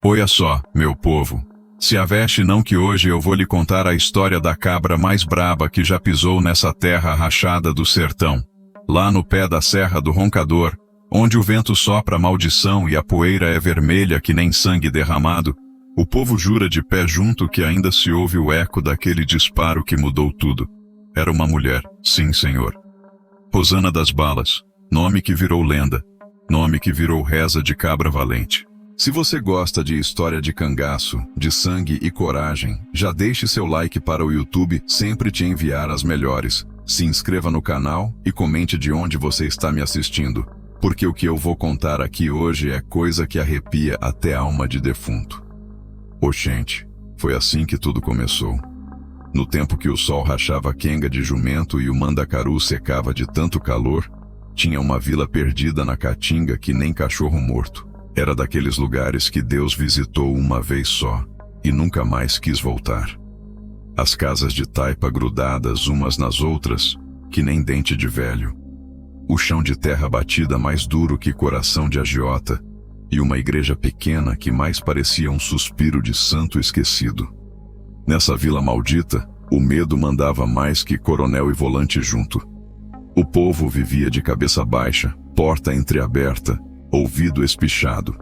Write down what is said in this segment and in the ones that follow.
Olha só, meu povo. Se aveste não que hoje eu vou lhe contar a história da cabra mais braba que já pisou nessa terra rachada do sertão. Lá no pé da Serra do Roncador, onde o vento sopra a maldição e a poeira é vermelha que nem sangue derramado, o povo jura de pé junto que ainda se ouve o eco daquele disparo que mudou tudo. Era uma mulher, sim senhor. Rosana das Balas, nome que virou lenda, nome que virou reza de cabra valente. Se você gosta de história de cangaço, de sangue e coragem, já deixe seu like para o YouTube sempre te enviar as melhores. Se inscreva no canal e comente de onde você está me assistindo, porque o que eu vou contar aqui hoje é coisa que arrepia até a alma de defunto. Oxente, foi assim que tudo começou. No tempo que o sol rachava a quenga de jumento e o mandacaru secava de tanto calor, tinha uma vila perdida na caatinga que nem cachorro morto. Era daqueles lugares que Deus visitou uma vez só e nunca mais quis voltar. As casas de taipa grudadas umas nas outras, que nem dente de velho. O chão de terra batida mais duro que coração de agiota, e uma igreja pequena que mais parecia um suspiro de santo esquecido. Nessa vila maldita, o medo mandava mais que coronel e volante junto. O povo vivia de cabeça baixa, porta entreaberta, ouvido espichado.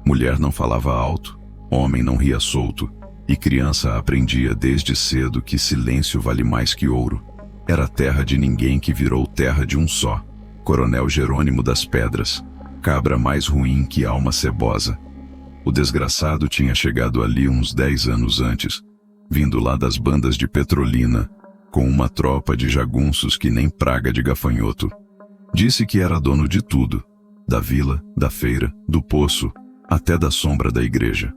Mulher não falava alto, homem não ria solto, e criança aprendia desde cedo que silêncio vale mais que ouro. Era terra de ninguém que virou terra de um só, Coronel Jerônimo das Pedras, cabra mais ruim que alma cebosa. O desgraçado tinha chegado ali uns 10 anos antes, vindo lá das bandas de Petrolina, com uma tropa de jagunços que nem praga de gafanhoto. Disse que era dono de tudo, da vila, da feira, do poço, até da sombra da igreja.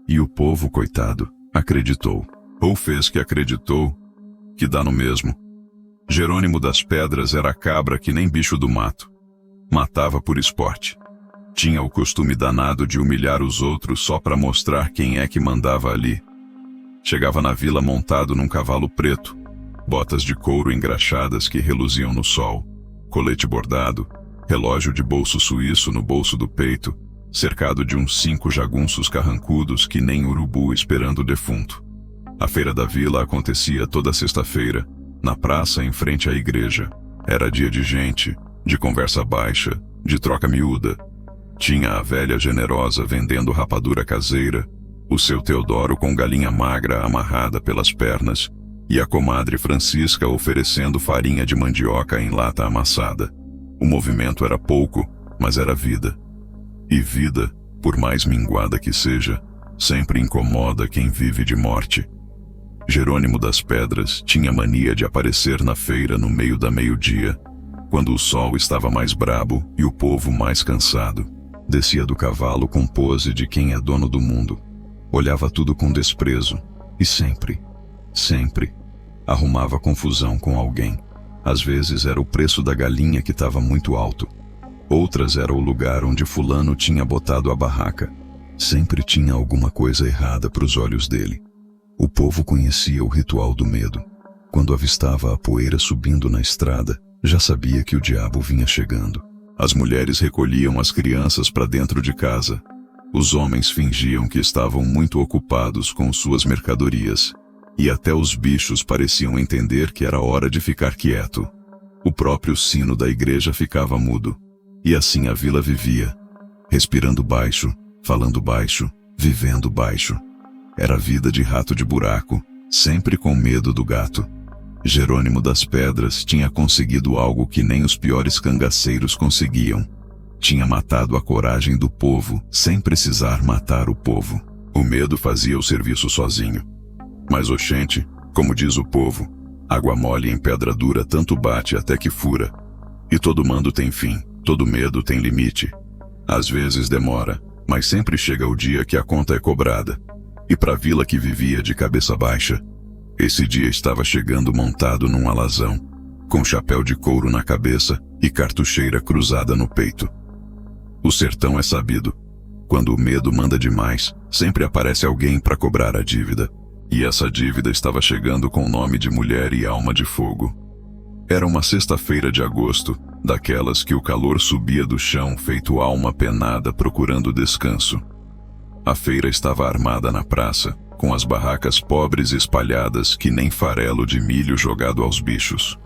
E o povo, coitado, acreditou. Ou fez que acreditou, que dá no mesmo. Jerônimo das Pedras era cabra que nem bicho do mato. Matava por esporte. Tinha o costume danado de humilhar os outros só para mostrar quem é que mandava ali. Chegava na vila montado num cavalo preto, botas de couro engraxadas que reluziam no sol, colete bordado, relógio de bolso suíço no bolso do peito, cercado de uns 5 jagunços carrancudos que nem urubu esperando o defunto. A feira da vila acontecia toda sexta-feira, na praça em frente à igreja. Era dia de gente, de conversa baixa, de troca miúda. Tinha a velha generosa vendendo rapadura caseira, o seu Teodoro com galinha magra amarrada pelas pernas, e a comadre Francisca oferecendo farinha de mandioca em lata amassada. O movimento era pouco, mas era vida. E vida, por mais minguada que seja, sempre incomoda quem vive de morte. Jerônimo das Pedras tinha mania de aparecer na feira no meio da meio-dia, quando o sol estava mais brabo e o povo mais cansado. Descia do cavalo com pose de quem é dono do mundo. Olhava tudo com desprezo e sempre, arrumava confusão com alguém. Às vezes era o preço da galinha que estava muito alto. Outras era o lugar onde fulano tinha botado a barraca. Sempre tinha alguma coisa errada para os olhos dele. O povo conhecia o ritual do medo. Quando avistava a poeira subindo na estrada, já sabia que o diabo vinha chegando. As mulheres recolhiam as crianças para dentro de casa. Os homens fingiam que estavam muito ocupados com suas mercadorias. E até os bichos pareciam entender que era hora de ficar quieto. O próprio sino da igreja ficava mudo. E assim a vila vivia, respirando baixo, falando baixo, vivendo baixo. Era vida de rato de buraco, sempre com medo do gato. Jerônimo das Pedras tinha conseguido algo que nem os piores cangaceiros conseguiam. Tinha matado a coragem do povo, sem precisar matar o povo. O medo fazia o serviço sozinho. Mas oxente, como diz o povo, água mole em pedra dura tanto bate até que fura. E todo mando tem fim, todo medo tem limite. Às vezes demora, mas sempre chega o dia que a conta é cobrada. E para a vila que vivia de cabeça baixa, esse dia estava chegando montado num alazão, com chapéu de couro na cabeça e cartucheira cruzada no peito. O sertão é sabido. Quando o medo manda demais, sempre aparece alguém para cobrar a dívida. E essa dívida estava chegando com nome de mulher e alma de fogo. Era uma sexta-feira de agosto, daquelas que o calor subia do chão feito alma penada procurando descanso. A feira estava armada na praça, com as barracas pobres espalhadas que nem farelo de milho jogado aos bichos.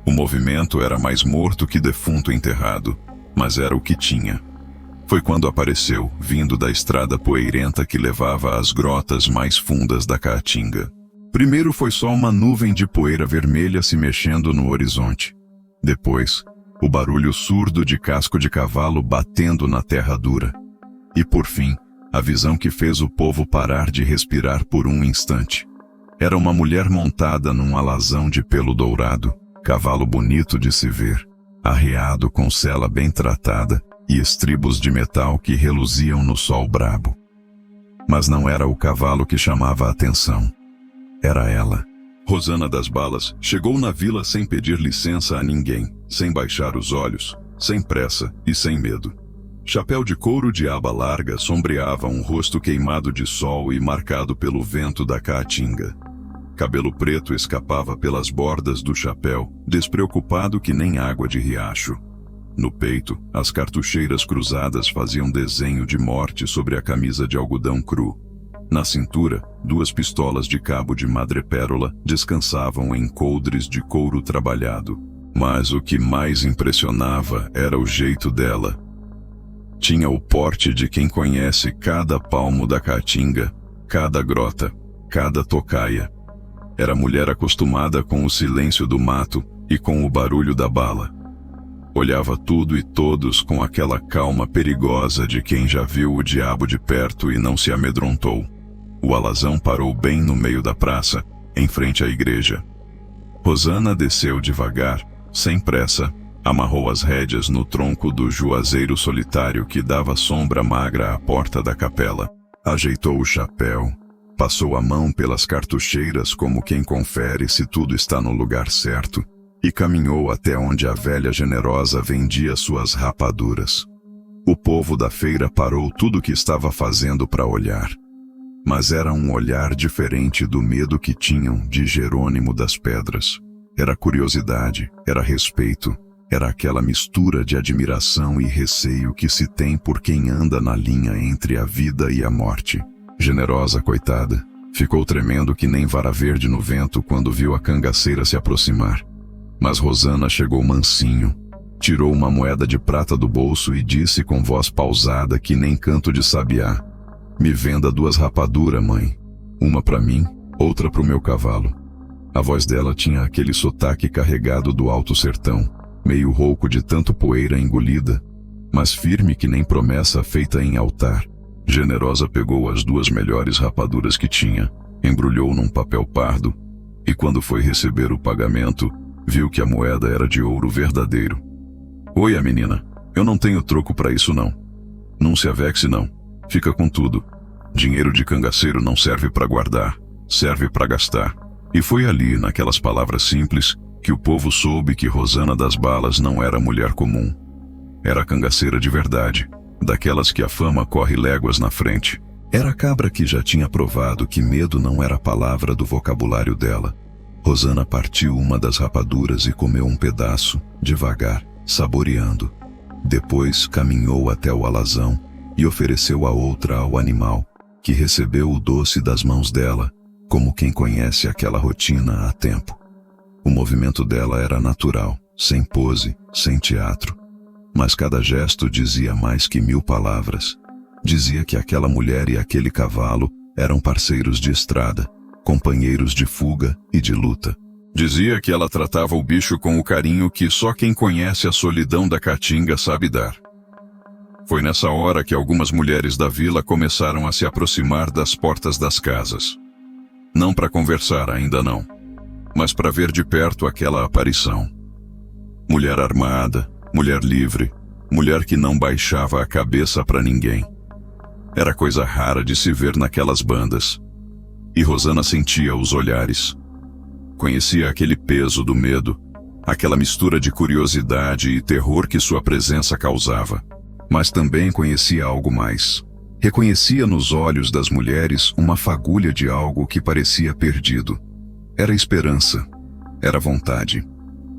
O movimento era mais morto que defunto enterrado, mas era o que tinha. Foi quando apareceu, vindo da estrada poeirenta que levava às grotas mais fundas da Caatinga. Primeiro foi só uma nuvem de poeira vermelha se mexendo no horizonte. Depois, o barulho surdo de casco de cavalo batendo na terra dura. E por fim, a visão que fez o povo parar de respirar por um instante. Era uma mulher montada num alazão de pelo dourado, cavalo bonito de se ver, arreado com sela bem tratada e estribos de metal que reluziam no sol brabo. Mas não era o cavalo que chamava a atenção. Era ela. Rosana das Balas chegou na vila sem pedir licença a ninguém, sem baixar os olhos, sem pressa e sem medo. Chapéu de couro de aba larga sombreava um rosto queimado de sol e marcado pelo vento da Caatinga. Cabelo preto escapava pelas bordas do chapéu, despreocupado que nem água de riacho. No peito, as cartucheiras cruzadas faziam desenho de morte sobre a camisa de algodão cru. Na cintura, 2 pistolas de cabo de madrepérola descansavam em coldres de couro trabalhado. Mas o que mais impressionava era o jeito dela. Tinha o porte de quem conhece cada palmo da Caatinga, cada grota, cada tocaia. Era mulher acostumada com o silêncio do mato e com o barulho da bala. Olhava tudo e todos com aquela calma perigosa de quem já viu o diabo de perto e não se amedrontou. O alazão parou bem no meio da praça, em frente à igreja. Rosana desceu devagar, sem pressa, amarrou as rédeas no tronco do juazeiro solitário que dava sombra magra à porta da capela. Ajeitou o chapéu, passou a mão pelas cartucheiras como quem confere se tudo está no lugar certo, e caminhou até onde a velha generosa vendia suas rapaduras. O povo da feira parou tudo o que estava fazendo para olhar. Mas era um olhar diferente do medo que tinham de Jerônimo das Pedras. Era curiosidade, era respeito, era aquela mistura de admiração e receio que se tem por quem anda na linha entre a vida e a morte. Generosa, coitada, ficou tremendo que nem vara verde no vento quando viu a cangaceira se aproximar. Mas Rosana chegou mansinho, tirou uma moeda de prata do bolso e disse com voz pausada que nem canto de sabiá: "Me venda 2 rapaduras, mãe. Uma para mim, outra pro meu cavalo." A voz dela tinha aquele sotaque carregado do alto sertão, meio rouco de tanto poeira engolida, mas firme que nem promessa feita em altar. Generosa pegou as 2 melhores rapaduras que tinha, embrulhou num papel pardo, e quando foi receber o pagamento, viu que a moeda era de ouro verdadeiro. "Oi, menina, eu não tenho troco para isso não. Não se avexe não. Fica com tudo. Dinheiro de cangaceiro não serve para guardar, serve para gastar." E foi ali, naquelas palavras simples, que o povo soube que Rosana das Balas não era mulher comum. Era cangaceira de verdade, daquelas que a fama corre léguas na frente. Era a cabra que já tinha provado que medo não era a palavra do vocabulário dela. Rosana partiu uma das rapaduras e comeu um pedaço, devagar, saboreando. Depois caminhou até o alazão e ofereceu a outra ao animal, que recebeu o doce das mãos dela, como quem conhece aquela rotina há tempo. O movimento dela era natural, sem pose, sem teatro. Mas cada gesto dizia mais que 1000 palavras. Dizia que aquela mulher e aquele cavalo eram parceiros de estrada, companheiros de fuga e de luta. Dizia que ela tratava o bicho com o carinho que só quem conhece a solidão da Caatinga sabe dar. Foi nessa hora que algumas mulheres da vila começaram a se aproximar das portas das casas. Não para conversar, ainda não, mas para ver de perto aquela aparição. Mulher armada, mulher livre, mulher que não baixava a cabeça para ninguém. Era coisa rara de se ver naquelas bandas. E Rosana sentia os olhares. Conhecia aquele peso do medo, aquela mistura de curiosidade e terror que sua presença causava. Mas também conhecia algo mais. Reconhecia nos olhos das mulheres uma fagulha de algo que parecia perdido. Era esperança, era vontade,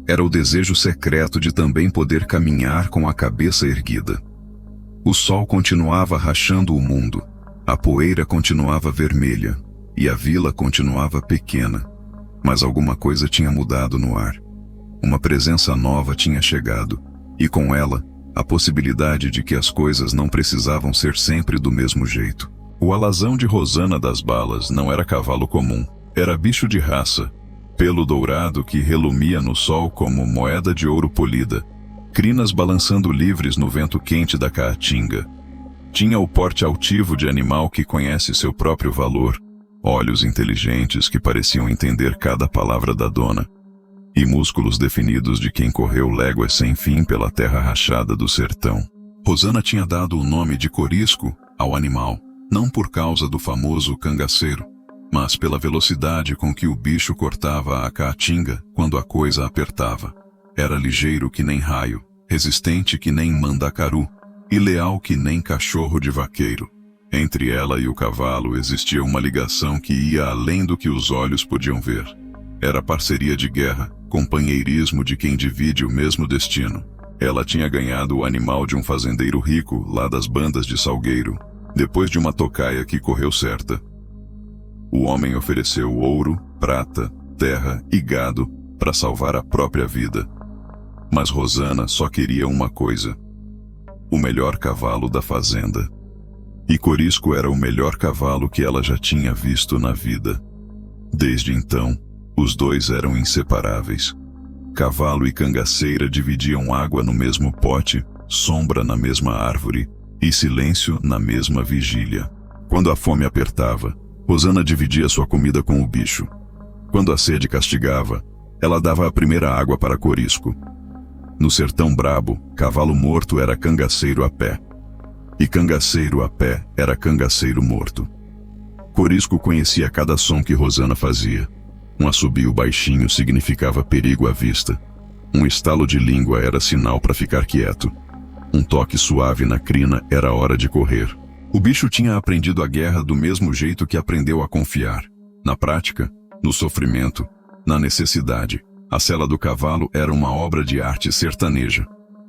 era o desejo secreto de também poder caminhar com a cabeça erguida. O sol continuava rachando o mundo, A poeira continuava vermelha, e a vila continuava pequena, mas alguma coisa tinha mudado no ar. Uma presença nova tinha chegado, e com ela, a possibilidade de que as coisas não precisavam ser sempre do mesmo jeito. O alazão de Rosana das Balas não era cavalo comum, era bicho de raça, pelo dourado que relumia no sol como moeda de ouro polida, crinas balançando livres no vento quente da caatinga. Tinha o porte altivo de animal que conhece seu próprio valor, olhos inteligentes que pareciam entender cada palavra da dona, e músculos definidos de quem correu léguas sem fim pela terra rachada do sertão. Rosana tinha dado o nome de Corisco ao animal, não por causa do famoso cangaceiro, mas pela velocidade com que o bicho cortava a caatinga quando a coisa apertava. Era ligeiro que nem raio, resistente que nem mandacaru, e leal que nem cachorro de vaqueiro. Entre ela e o cavalo existia uma ligação que ia além do que os olhos podiam ver. Era parceria de guerra, companheirismo de quem divide o mesmo destino. Ela tinha ganhado o animal de um fazendeiro rico lá das bandas de Salgueiro, depois de uma tocaia que correu certa. O homem ofereceu ouro, prata, terra e gado para salvar a própria vida. Mas Rosana só queria uma coisa: o melhor cavalo da fazenda. E Corisco era o melhor cavalo que ela já tinha visto na vida. Desde então, os dois eram inseparáveis. Cavalo e cangaceira dividiam água no mesmo pote, sombra na mesma árvore e silêncio na mesma vigília. Quando a fome apertava, Rosana dividia sua comida com o bicho. Quando a sede castigava, ela dava a primeira água para Corisco. No sertão brabo, cavalo morto era cangaceiro a pé. E cangaceiro a pé era cangaceiro morto. Corisco conhecia cada som que Rosana fazia. Um assobio baixinho significava perigo à vista. Um estalo de língua era sinal para ficar quieto. Um toque suave na crina era hora de correr. O bicho tinha aprendido a guerra do mesmo jeito que aprendeu a confiar. Na prática, no sofrimento, na necessidade. A sela do cavalo era uma obra de arte sertaneja.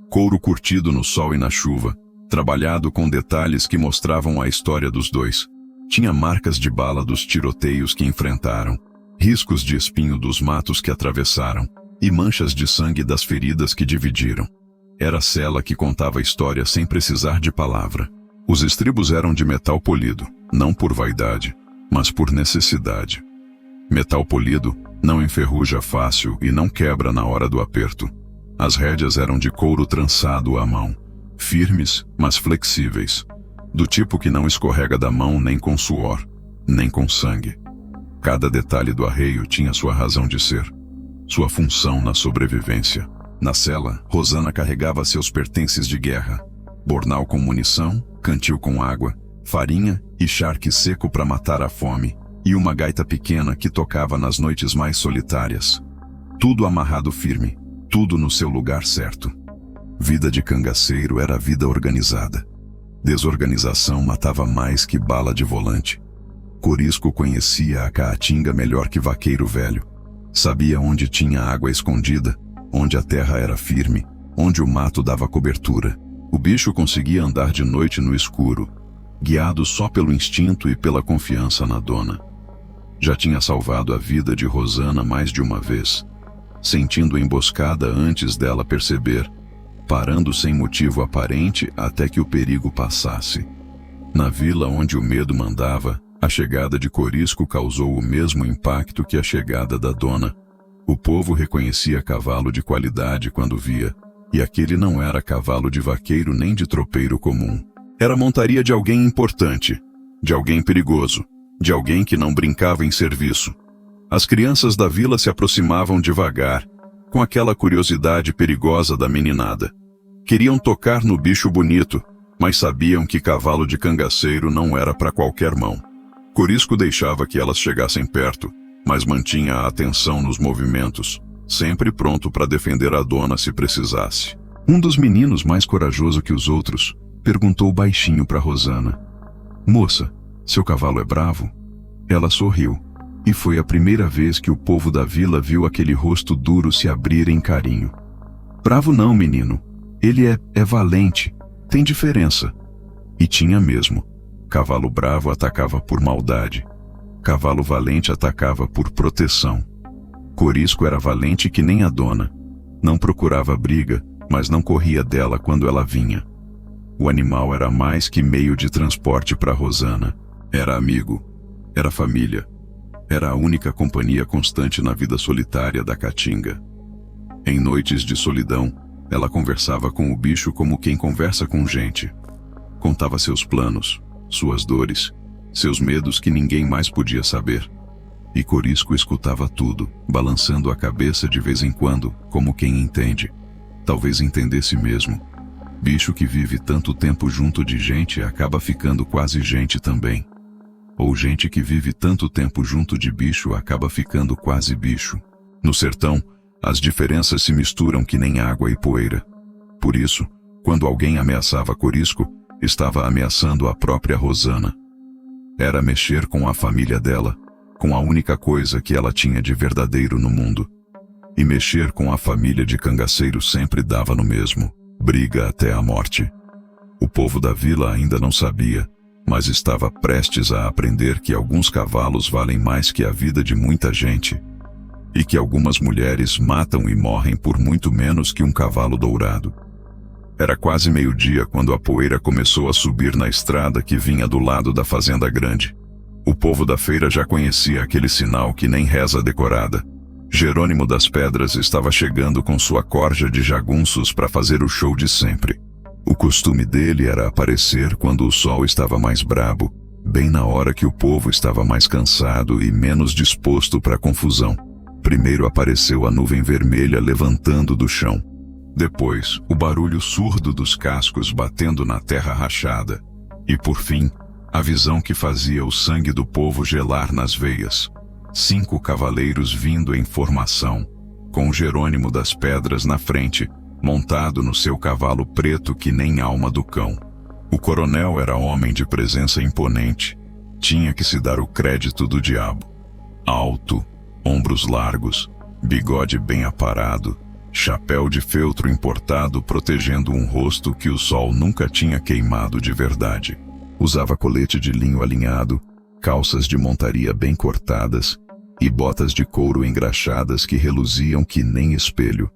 Couro curtido no sol e na chuva, trabalhado com detalhes que mostravam a história dos dois. Tinha marcas de bala dos tiroteios que enfrentaram, riscos de espinho dos matos que atravessaram, e manchas de sangue das feridas que dividiram. Era a sela que contava a história sem precisar de palavra. Os estribos eram de metal polido, não por vaidade, mas por necessidade. Metal polido não enferruja fácil e não quebra na hora do aperto. As rédeas eram de couro trançado à mão, firmes, mas flexíveis, do tipo que não escorrega da mão nem com suor, nem com sangue. Cada detalhe do arreio tinha sua razão de ser, sua função na sobrevivência. Na sela, Rosana carregava seus pertences de guerra: bornal com munição, cantil com água, farinha e charque seco para matar a fome, e uma gaita pequena que tocava nas noites mais solitárias. Tudo amarrado firme, tudo no seu lugar certo. Vida de cangaceiro era vida organizada. Desorganização matava mais que bala de volante. Corisco conhecia a caatinga melhor que vaqueiro velho. Sabia onde tinha água escondida, onde a terra era firme, onde o mato dava cobertura. O bicho conseguia andar de noite no escuro, guiado só pelo instinto e pela confiança na dona. Já tinha salvado a vida de Rosana mais de uma vez, sentindo emboscada antes dela perceber, parando sem motivo aparente até que o perigo passasse. Na vila onde o medo mandava, a chegada de Corisco causou o mesmo impacto que a chegada da dona. O povo reconhecia cavalo de qualidade quando via, e aquele não era cavalo de vaqueiro nem de tropeiro comum. Era montaria de alguém importante, de alguém perigoso, de alguém que não brincava em serviço. As crianças da vila se aproximavam devagar, com aquela curiosidade perigosa da meninada. Queriam tocar no bicho bonito, mas sabiam que cavalo de cangaceiro não era para qualquer mão. Corisco deixava que elas chegassem perto, mas mantinha a atenção nos movimentos, sempre pronto para defender a dona se precisasse. Um dos meninos, mais corajoso que os outros, perguntou baixinho para Rosana: "Moça, seu cavalo é bravo?" Ela sorriu, e foi a primeira vez que o povo da vila viu aquele rosto duro se abrir em carinho. "Bravo não, menino. Ele é valente. Tem diferença." E tinha mesmo. Cavalo bravo atacava por maldade. Cavalo valente atacava por proteção. Corisco era valente que nem a dona. Não procurava briga, mas não corria dela quando ela vinha. O animal era mais que meio de transporte para Rosana. Era amigo, era família, era a única companhia constante na vida solitária da Caatinga. Em noites de solidão, ela conversava com o bicho como quem conversa com gente. Contava seus planos, suas dores, seus medos que ninguém mais podia saber. E Corisco escutava tudo, balançando a cabeça de vez em quando, como quem entende. Talvez entendesse mesmo. Bicho que vive tanto tempo junto de gente acaba ficando quase gente também. Ou gente que vive tanto tempo junto de bicho acaba ficando quase bicho. No sertão, as diferenças se misturam que nem água e poeira. Por isso, quando alguém ameaçava Corisco, estava ameaçando a própria Rosana. Era mexer com a família dela, com a única coisa que ela tinha de verdadeiro no mundo. E mexer com a família de cangaceiro sempre dava no mesmo, briga até a morte. O povo da vila ainda não sabia, mas estava prestes a aprender que alguns cavalos valem mais que a vida de muita gente, e que algumas mulheres matam e morrem por muito menos que um cavalo dourado. Era quase meio-dia quando a poeira começou a subir na estrada que vinha do lado da fazenda grande. O povo da feira já conhecia aquele sinal que nem reza decorada. Jerônimo das Pedras estava chegando com sua corja de jagunços para fazer o show de sempre. O costume dele era aparecer quando o sol estava mais brabo, bem na hora que o povo estava mais cansado e menos disposto para a confusão. Primeiro apareceu a nuvem vermelha levantando do chão. Depois, o barulho surdo dos cascos batendo na terra rachada. E por fim, a visão que fazia o sangue do povo gelar nas veias. 5 cavaleiros vindo em formação, com Jerônimo das Pedras na frente, montado no seu cavalo preto que nem alma do cão. O coronel era homem de presença imponente. Tinha que se dar o crédito do diabo. Alto, ombros largos, bigode bem aparado, chapéu de feltro importado protegendo um rosto que o sol nunca tinha queimado de verdade. Usava colete de linho alinhado, calças de montaria bem cortadas e botas de couro engraxadas que reluziam que nem espelho.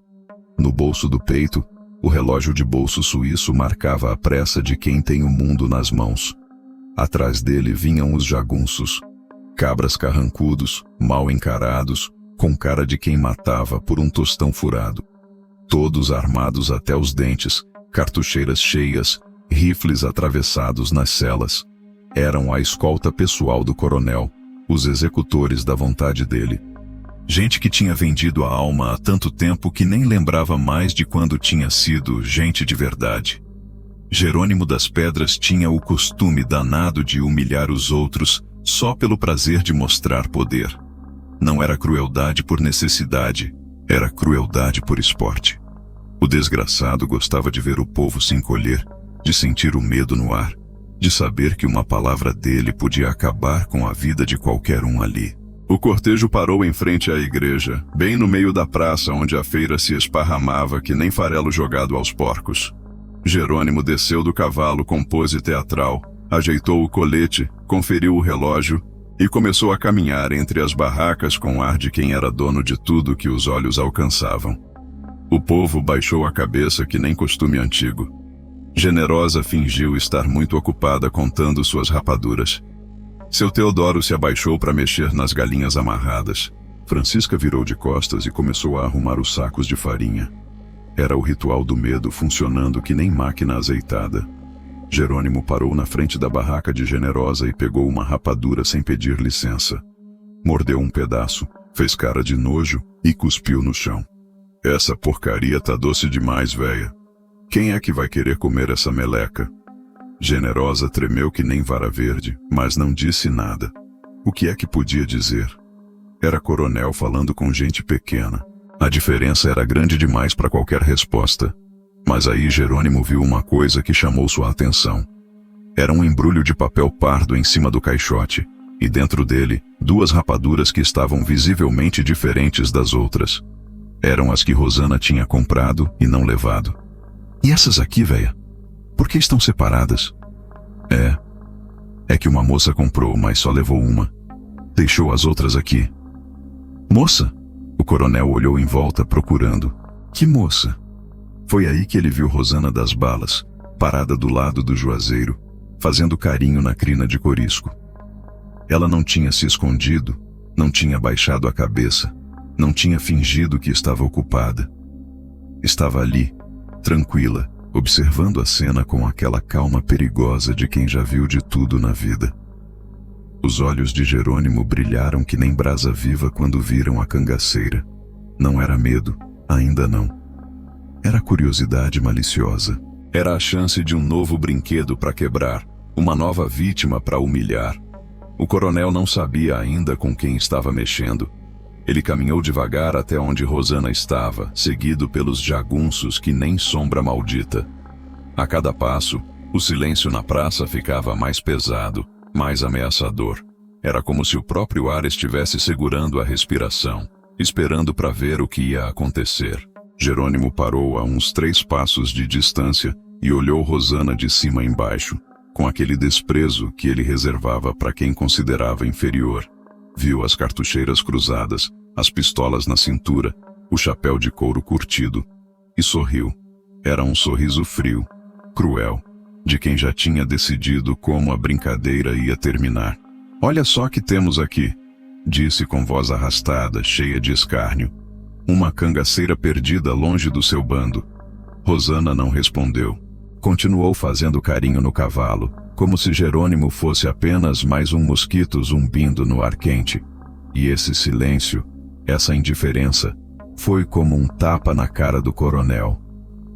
No bolso do peito, o relógio de bolso suíço marcava a pressa de quem tem o mundo nas mãos. Atrás dele vinham os jagunços, cabras carrancudos, mal encarados, com cara de quem matava por um tostão furado. Todos armados até os dentes, cartucheiras cheias, rifles atravessados nas celas. Eram a escolta pessoal do coronel, os executores da vontade dele. Gente que tinha vendido a alma há tanto tempo que nem lembrava mais de quando tinha sido gente de verdade. Jerônimo das Pedras tinha o costume danado de humilhar os outros só pelo prazer de mostrar poder. Não era crueldade por necessidade, era crueldade por esporte. O desgraçado gostava de ver o povo se encolher, de sentir o medo no ar, de saber que uma palavra dele podia acabar com a vida de qualquer um ali. O cortejo parou em frente à igreja, bem no meio da praça onde a feira se esparramava que nem farelo jogado aos porcos. Jerônimo desceu do cavalo com pose teatral, ajeitou o colete, conferiu o relógio e começou a caminhar entre as barracas com ar de quem era dono de tudo que os olhos alcançavam. O povo baixou a cabeça que nem costume antigo. Generosa fingiu estar muito ocupada contando suas rapaduras. Seu Teodoro se abaixou para mexer nas galinhas amarradas. Francisca virou de costas e começou a arrumar os sacos de farinha. Era o ritual do medo funcionando que nem máquina azeitada. Jerônimo parou na frente da barraca de Generosa e pegou uma rapadura sem pedir licença. Mordeu um pedaço, fez cara de nojo e cuspiu no chão. Essa porcaria tá doce demais, véia. Quem é que vai querer comer essa meleca? Generosa tremeu que nem vara verde, mas não disse nada. O que é que podia dizer? Era coronel falando com gente pequena. A diferença era grande demais para qualquer resposta. Mas aí Jerônimo viu uma coisa que chamou sua atenção. Era um embrulho de papel pardo em cima do caixote, e dentro dele, 2 rapaduras que estavam visivelmente diferentes das outras. Eram as que Rosana tinha comprado e não levado. E essas aqui, véia? Por que estão separadas? É que uma moça comprou, mas só levou uma. Deixou as outras aqui. Moça? O coronel olhou em volta procurando. Que moça? Foi aí que ele viu Rosana das Balas, parada do lado do juazeiro, fazendo carinho na crina de corisco. Ela não tinha se escondido, não tinha baixado a cabeça, não tinha fingido que estava ocupada. Estava ali, tranquila, observando a cena com aquela calma perigosa de quem já viu de tudo na vida. Os olhos de Jerônimo brilharam que nem brasa viva quando viram a cangaceira. Não era medo, ainda não. Era curiosidade maliciosa. Era a chance de um novo brinquedo para quebrar, uma nova vítima para humilhar. O coronel não sabia ainda com quem estava mexendo. Ele caminhou devagar até onde Rosana estava, seguido pelos jagunços que nem sombra maldita. A cada passo, o silêncio na praça ficava mais pesado, mais ameaçador. Era como se o próprio ar estivesse segurando a respiração, esperando para ver o que ia acontecer. Jerônimo parou a uns 3 passos de distância e olhou Rosana de cima embaixo, com aquele desprezo que ele reservava para quem considerava inferior. Viu as cartucheiras cruzadas, as pistolas na cintura, o chapéu de couro curtido, e sorriu. Era um sorriso frio, cruel, de quem já tinha decidido como a brincadeira ia terminar. Olha só que temos aqui, disse com voz arrastada, cheia de escárnio. Uma cangaceira perdida longe do seu bando. Rosana não respondeu. Continuou fazendo carinho no cavalo, como se Jerônimo fosse apenas mais um mosquito zumbindo no ar quente. E esse silêncio, essa indiferença, foi como um tapa na cara do coronel.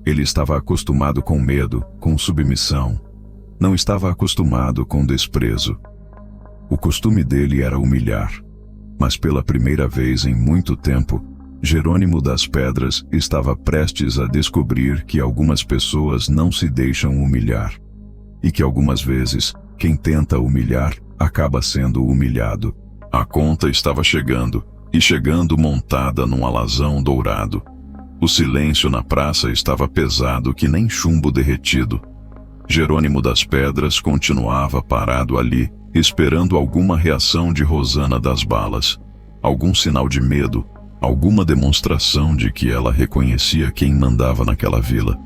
Ele estava acostumado com medo, com submissão. Não estava acostumado com desprezo. O costume dele era humilhar. Mas pela primeira vez em muito tempo, Jerônimo das Pedras estava prestes a descobrir que algumas pessoas não se deixam humilhar. E que algumas vezes, quem tenta humilhar, acaba sendo humilhado. A conta estava chegando, e chegando montada num alazão dourado. O silêncio na praça estava pesado que nem chumbo derretido. Jerônimo das Pedras continuava parado ali, esperando alguma reação de Rosana das Balas, algum sinal de medo, alguma demonstração de que ela reconhecia quem mandava naquela vila.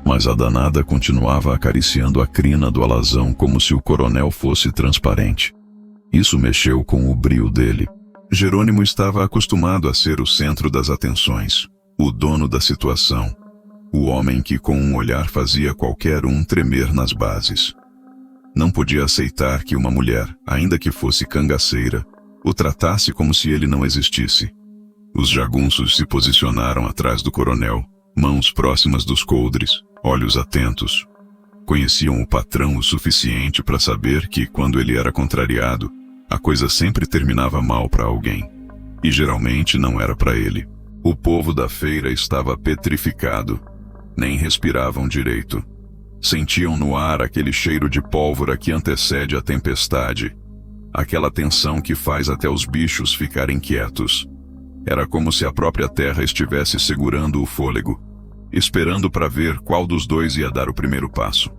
Mas a danada continuava acariciando a crina do alazão como se o coronel fosse transparente. Isso mexeu com o brio dele. Jerônimo estava acostumado a ser o centro das atenções, o dono da situação, o homem que com um olhar fazia qualquer um tremer nas bases. Não podia aceitar que uma mulher, ainda que fosse cangaceira, o tratasse como se ele não existisse. Os jagunços se posicionaram atrás do coronel, mãos próximas dos coldres, olhos atentos. Conheciam o patrão o suficiente para saber que, quando ele era contrariado, a coisa sempre terminava mal para alguém. E geralmente não era para ele. O povo da feira estava petrificado. Nem respiravam direito. Sentiam no ar aquele cheiro de pólvora que antecede a tempestade. Aquela tensão que faz até os bichos ficarem quietos. Era como se a própria terra estivesse segurando o fôlego, esperando para ver qual dos dois ia dar o primeiro passo.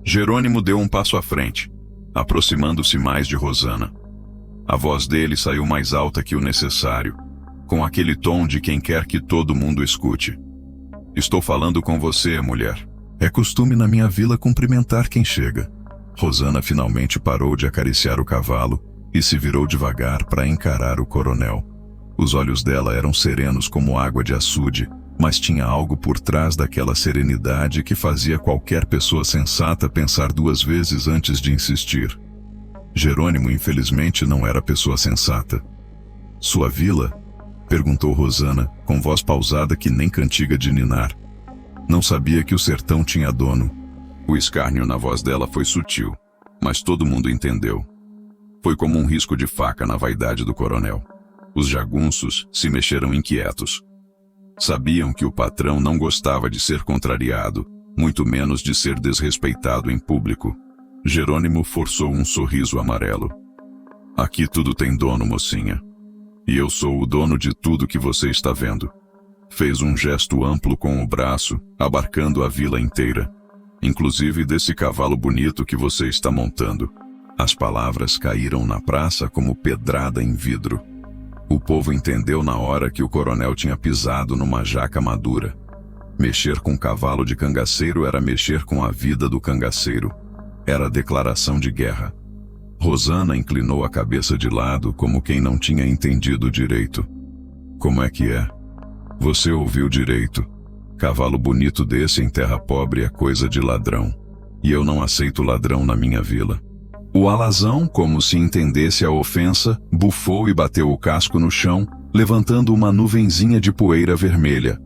Jerônimo deu um passo à frente, aproximando-se mais de Rosana. A voz dele saiu mais alta que o necessário, com aquele tom de quem quer que todo mundo escute. Estou falando com você, mulher. É costume na minha vila cumprimentar quem chega. Rosana finalmente parou de acariciar o cavalo e se virou devagar para encarar o coronel. Os olhos dela eram serenos como água de açude, mas tinha algo por trás daquela serenidade que fazia qualquer pessoa sensata pensar 2 vezes antes de insistir. Jerônimo, infelizmente, não era pessoa sensata. Sua vila? Perguntou Rosana, com voz pausada que nem cantiga de ninar. Não sabia que o sertão tinha dono. O escárnio na voz dela foi sutil, mas todo mundo entendeu. Foi como um risco de faca na vaidade do coronel. Os jagunços se mexeram inquietos. Sabiam que o patrão não gostava de ser contrariado, muito menos de ser desrespeitado em público. Jerônimo forçou um sorriso amarelo. Aqui tudo tem dono, mocinha. E eu sou o dono de tudo que você está vendo. Fez um gesto amplo com o braço, abarcando a vila inteira. Inclusive desse cavalo bonito que você está montando. As palavras caíram na praça como pedrada em vidro. O povo entendeu na hora que o coronel tinha pisado numa jaca madura. Mexer com cavalo de cangaceiro era mexer com a vida do cangaceiro. Era declaração de guerra. Rosana inclinou a cabeça de lado como quem não tinha entendido direito. Como é que é? Você ouviu direito. Cavalo bonito desse em terra pobre é coisa de ladrão. E eu não aceito ladrão na minha vila. O alazão, como se entendesse a ofensa, bufou e bateu o casco no chão, levantando uma nuvenzinha de poeira vermelha.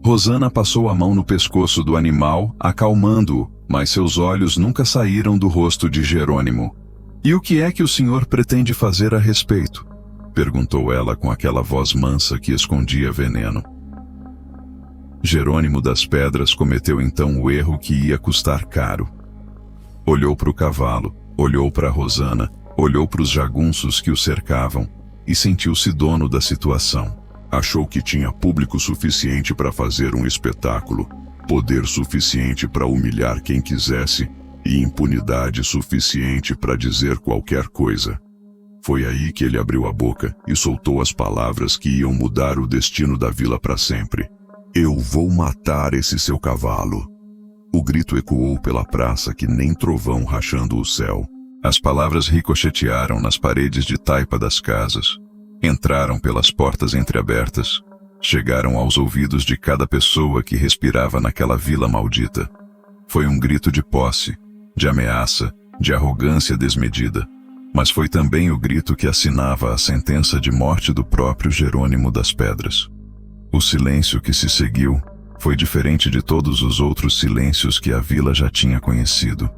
Rosana passou a mão no pescoço do animal, acalmando-o, mas seus olhos nunca saíram do rosto de Jerônimo. E o que é que o senhor pretende fazer a respeito? Perguntou ela com aquela voz mansa que escondia veneno. Jerônimo das Pedras cometeu então o erro que ia custar caro. Olhou para o cavalo, olhou para Rosana, olhou para os jagunços que o cercavam e sentiu-se dono da situação. Achou que tinha público suficiente para fazer um espetáculo, poder suficiente para humilhar quem quisesse e impunidade suficiente para dizer qualquer coisa. Foi aí que ele abriu a boca e soltou as palavras que iam mudar o destino da vila para sempre. Eu vou matar esse seu cavalo. O grito ecoou pela praça que nem trovão rachando o céu. As palavras ricochetearam nas paredes de taipa das casas. Entraram pelas portas entreabertas. Chegaram aos ouvidos de cada pessoa que respirava naquela vila maldita. Foi um grito de posse, de ameaça, de arrogância desmedida. Mas foi também o grito que assinava a sentença de morte do próprio Jerônimo das Pedras. O silêncio que se seguiu foi diferente de todos os outros silêncios que a vila já tinha conhecido.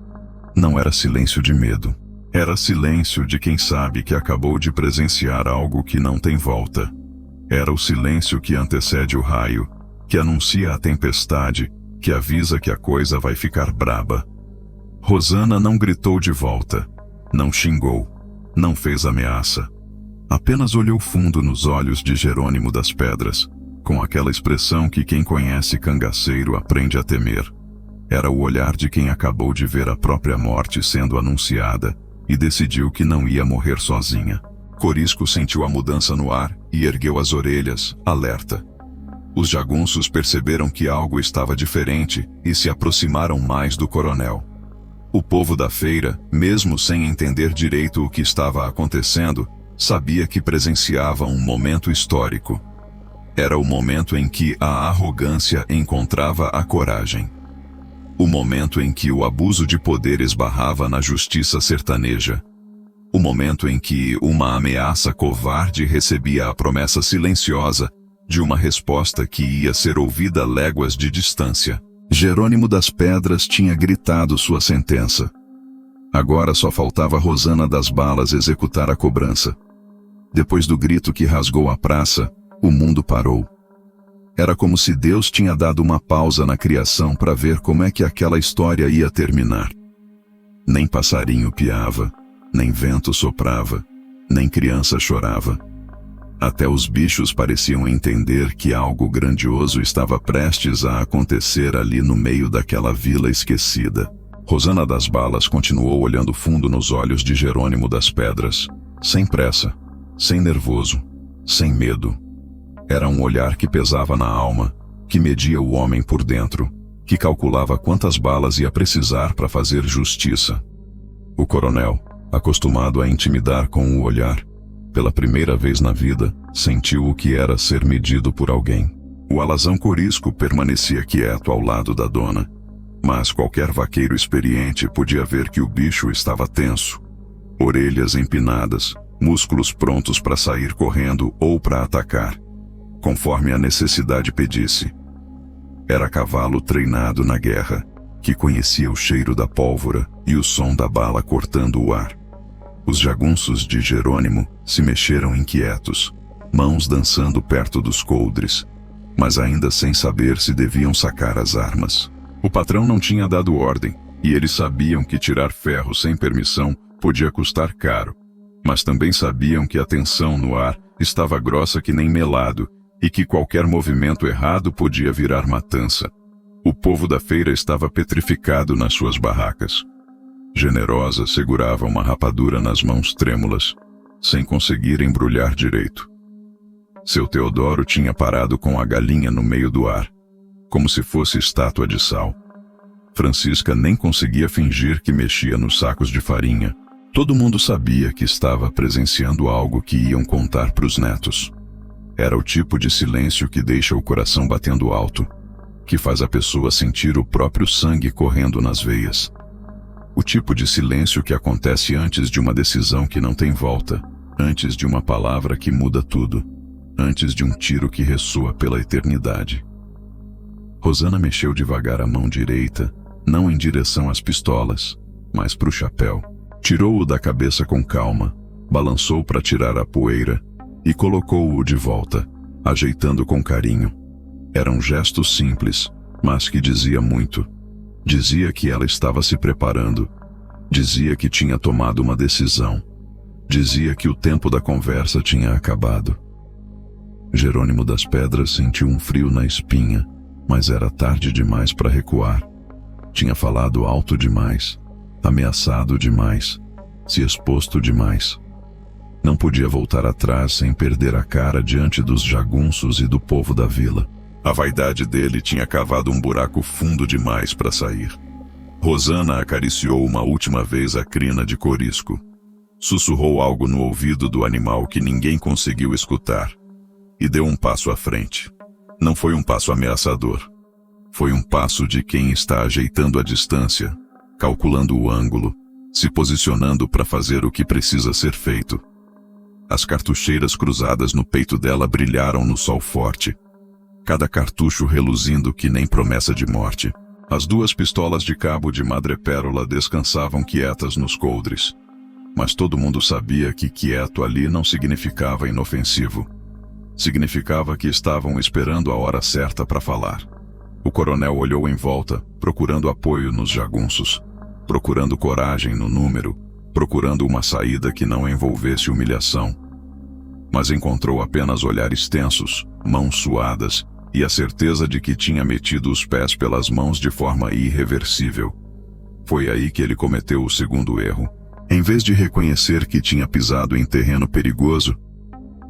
Não era silêncio de medo. Era silêncio de quem sabe que acabou de presenciar algo que não tem volta. Era o silêncio que antecede o raio, que anuncia a tempestade, que avisa que a coisa vai ficar braba. Rosana não gritou de volta, não xingou, não fez ameaça. Apenas olhou fundo nos olhos de Jerônimo das Pedras, com aquela expressão que quem conhece cangaceiro aprende a temer. Era o olhar de quem acabou de ver a própria morte sendo anunciada e decidiu que não ia morrer sozinha. Corisco sentiu a mudança no ar e ergueu as orelhas, alerta. Os jagunços perceberam que algo estava diferente e se aproximaram mais do coronel. O povo da feira, mesmo sem entender direito o que estava acontecendo, sabia que presenciava um momento histórico. Era o momento em que a arrogância encontrava a coragem. O momento em que o abuso de poder esbarrava na justiça sertaneja. O momento em que uma ameaça covarde recebia a promessa silenciosa de uma resposta que ia ser ouvida léguas de distância. Jerônimo das Pedras tinha gritado sua sentença. Agora só faltava Rosana das Balas executar a cobrança. Depois do grito que rasgou a praça, o mundo parou. Era como se Deus tinha dado uma pausa na criação para ver como é que aquela história ia terminar. Nem passarinho piava, nem vento soprava, nem criança chorava. Até os bichos pareciam entender que algo grandioso estava prestes a acontecer ali no meio daquela vila esquecida. Rosana das Balas continuou olhando fundo nos olhos de Jerônimo das Pedras, sem pressa, sem nervoso, sem medo. Era um olhar que pesava na alma, que media o homem por dentro, que calculava quantas balas ia precisar para fazer justiça. O coronel, acostumado a intimidar com o olhar, pela primeira vez na vida, sentiu o que era ser medido por alguém. O alazão Corisco permanecia quieto ao lado da dona, mas qualquer vaqueiro experiente podia ver que o bicho estava tenso. Orelhas empinadas, músculos prontos para sair correndo ou para atacar, conforme a necessidade pedisse. Era cavalo treinado na guerra, que conhecia o cheiro da pólvora e o som da bala cortando o ar. Os jagunços de Jerônimo se mexeram inquietos, mãos dançando perto dos coldres, mas ainda sem saber se deviam sacar as armas. O patrão não tinha dado ordem, e eles sabiam que tirar ferro sem permissão podia custar caro, mas também sabiam que a tensão no ar estava grossa que nem melado, e que qualquer movimento errado podia virar matança. O povo da feira estava petrificado nas suas barracas. Generosa, segurava uma rapadura nas mãos trêmulas, sem conseguir embrulhar direito. Seu Teodoro tinha parado com a galinha no meio do ar, como se fosse estátua de sal. Francisca nem conseguia fingir que mexia nos sacos de farinha. Todo mundo sabia que estava presenciando algo que iam contar para os netos. Era o tipo de silêncio que deixa o coração batendo alto, que faz a pessoa sentir o próprio sangue correndo nas veias. O tipo de silêncio que acontece antes de uma decisão que não tem volta, antes de uma palavra que muda tudo, antes de um tiro que ressoa pela eternidade. Rosana mexeu devagar a mão direita, não em direção às pistolas, mas para o chapéu. Tirou-o da cabeça com calma, balançou para tirar a poeira e colocou-o de volta, ajeitando com carinho. Era um gesto simples, mas que dizia muito. Dizia que ela estava se preparando. Dizia que tinha tomado uma decisão. Dizia que o tempo da conversa tinha acabado. Jerônimo das Pedras sentiu um frio na espinha, mas era tarde demais para recuar. Tinha falado alto demais, ameaçado demais, se exposto demais. Não podia voltar atrás sem perder a cara diante dos jagunços e do povo da vila. A vaidade dele tinha cavado um buraco fundo demais para sair. Rosana acariciou uma última vez a crina de corisco. Sussurrou algo no ouvido do animal que ninguém conseguiu escutar. E deu um passo à frente. Não foi um passo ameaçador. Foi um passo de quem está ajeitando a distância, calculando o ângulo, se posicionando para fazer o que precisa ser feito. As cartucheiras cruzadas no peito dela brilharam no sol forte, cada cartucho reluzindo que nem promessa de morte. As duas pistolas de cabo de madrepérola descansavam quietas nos coldres, mas todo mundo sabia que quieto ali não significava inofensivo. Significava que estavam esperando a hora certa para falar. O coronel olhou em volta, procurando apoio nos jagunços, procurando coragem no número, procurando uma saída que não envolvesse humilhação. Mas encontrou apenas olhares tensos, mãos suadas e a certeza de que tinha metido os pés pelas mãos de forma irreversível. Foi aí que ele cometeu o segundo erro. Em vez de reconhecer que tinha pisado em terreno perigoso,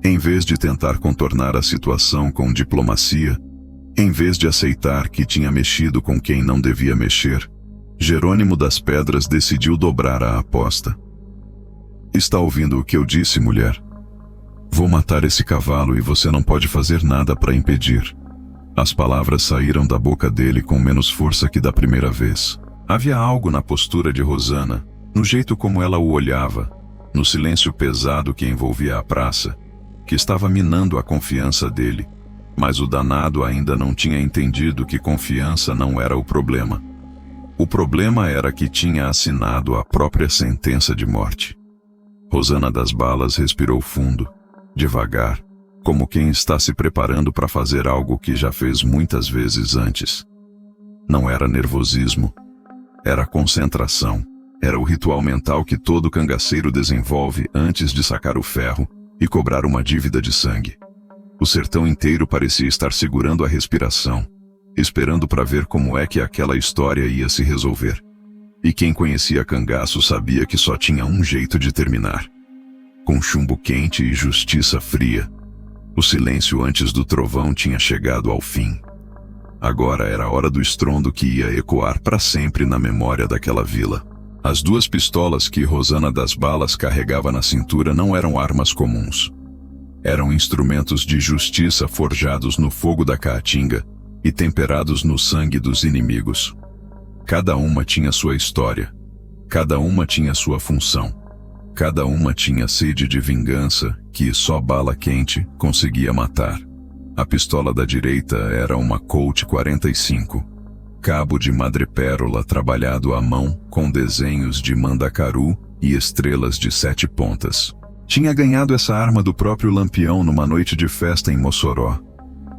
em vez de tentar contornar a situação com diplomacia, em vez de aceitar que tinha mexido com quem não devia mexer, Jerônimo das Pedras decidiu dobrar a aposta. Está ouvindo o que eu disse, mulher? Vou matar esse cavalo e você não pode fazer nada para impedir. As palavras saíram da boca dele com menos força que da primeira vez. Havia algo na postura de Rosana, no jeito como ela o olhava, no silêncio pesado que envolvia a praça, que estava minando a confiança dele. Mas o danado ainda não tinha entendido que confiança não era o problema. O problema era que tinha assinado a própria sentença de morte. Rosana das Balas respirou fundo, devagar, como quem está se preparando para fazer algo que já fez muitas vezes antes. Não era nervosismo, era concentração, era o ritual mental que todo cangaceiro desenvolve antes de sacar o ferro e cobrar uma dívida de sangue. O sertão inteiro parecia estar segurando a respiração, esperando para ver como é que aquela história ia se resolver. E quem conhecia cangaço sabia que só tinha um jeito de terminar: com chumbo quente e justiça fria. O silêncio antes do trovão tinha chegado ao fim. Agora era a hora do estrondo que ia ecoar para sempre na memória daquela vila. As duas pistolas que Rosana das Balas carregava na cintura não eram armas comuns. Eram instrumentos de justiça forjados no fogo da caatinga e temperados no sangue dos inimigos. Cada uma tinha sua história. Cada uma tinha sua função. Cada uma tinha sede de vingança que só bala quente conseguia matar. A pistola da direita era uma Colt 45, cabo de madrepérola trabalhado à mão com desenhos de mandacaru e estrelas de 7 pontas. Tinha ganhado essa arma do próprio Lampião numa noite de festa em Mossoró,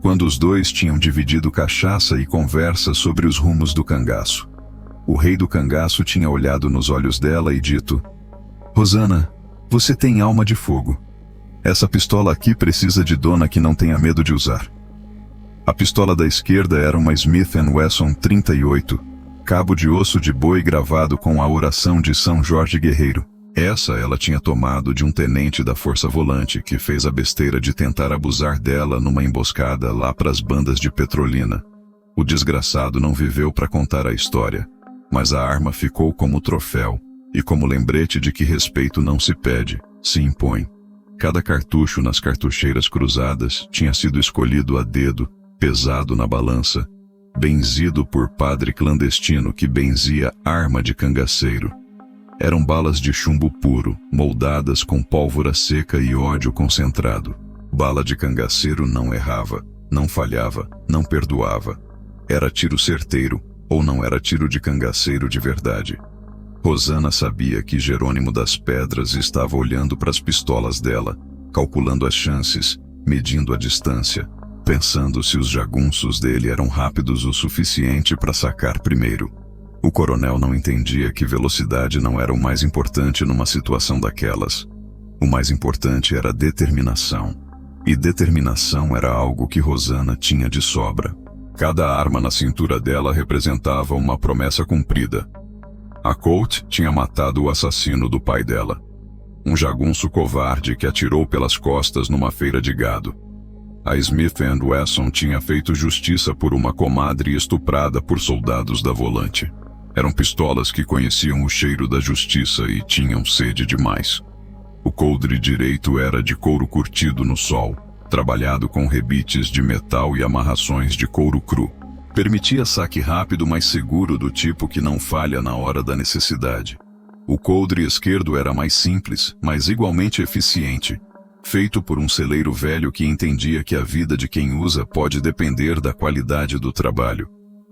quando os dois tinham dividido cachaça e conversa sobre os rumos do cangaço. O rei do cangaço tinha olhado nos olhos dela e dito: Rosana, você tem alma de fogo. Essa pistola aqui precisa de dona que não tenha medo de usar. A pistola da esquerda era uma Smith & Wesson 38, cabo de osso de boi gravado com a oração de São Jorge Guerreiro. Essa ela tinha tomado de um tenente da Força Volante que fez a besteira de tentar abusar dela numa emboscada lá pras bandas de Petrolina. O desgraçado não viveu para contar a história, mas a arma ficou como troféu e como lembrete de que respeito não se pede, se impõe. Cada cartucho nas cartucheiras cruzadas tinha sido escolhido a dedo, pesado na balança, benzido por padre clandestino que benzia arma de cangaceiro. Eram balas de chumbo puro, moldadas com pólvora seca e ódio concentrado. Bala de cangaceiro não errava, não falhava, não perdoava. Era tiro certeiro, ou não era tiro de cangaceiro de verdade. Rosana sabia que Jerônimo das Pedras estava olhando para as pistolas dela, calculando as chances, medindo a distância, pensando se os jagunços dele eram rápidos o suficiente para sacar primeiro. O coronel não entendia que velocidade não era o mais importante numa situação daquelas. O mais importante era determinação. E determinação era algo que Rosana tinha de sobra. Cada arma na cintura dela representava uma promessa cumprida. A Colt tinha matado o assassino do pai dela. Um jagunço covarde que atirou pelas costas numa feira de gado. A Smith & Wesson tinha feito justiça por uma comadre estuprada por soldados da Volante. Eram pistolas que conheciam o cheiro da justiça e tinham sede demais. O coldre direito era de couro curtido no sol, trabalhado com rebites de metal e amarrações de couro cru. Permitia saque rápido, mas seguro, do tipo que não falha na hora da necessidade. O coldre esquerdo era mais simples, mas igualmente eficiente, feito por um celeiro velho que entendia que a vida de quem usa pode depender da qualidade do trabalho.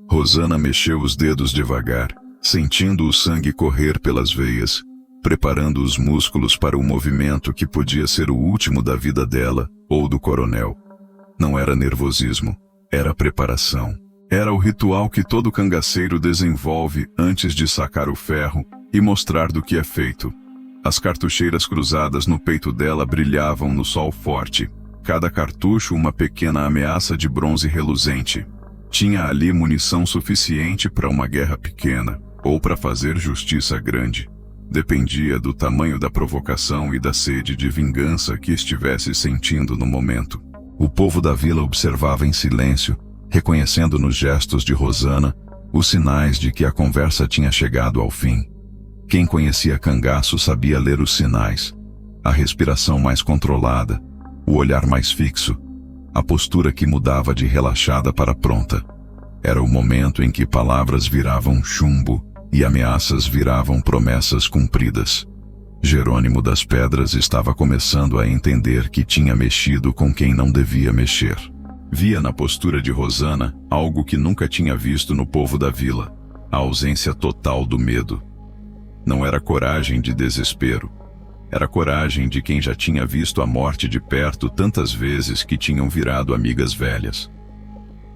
Rosana mexeu os dedos devagar, sentindo o sangue correr pelas veias, preparando os músculos para o movimento que podia ser o último da vida dela ou do coronel. Não era nervosismo, era preparação. Era o ritual que todo cangaceiro desenvolve antes de sacar o ferro e mostrar do que é feito. As cartucheiras cruzadas no peito dela brilhavam no sol forte, cada cartucho uma pequena ameaça de bronze reluzente. Tinha ali munição suficiente para uma guerra pequena, ou para fazer justiça grande. Dependia do tamanho da provocação e da sede de vingança que estivesse sentindo no momento. O povo da vila observava em silêncio, reconhecendo nos gestos de Rosana os sinais de que a conversa tinha chegado ao fim. Quem conhecia cangaço sabia ler os sinais: a respiração mais controlada, o olhar mais fixo, a postura que mudava de relaxada para pronta. Era o momento em que palavras viravam chumbo e ameaças viravam promessas cumpridas. Jerônimo das Pedras estava começando a entender que tinha mexido com quem não devia mexer. Via na postura de Rosana algo que nunca tinha visto no povo da vila: a ausência total do medo. Não era coragem de desespero. Era coragem de quem já tinha visto a morte de perto tantas vezes que tinham virado amigas velhas.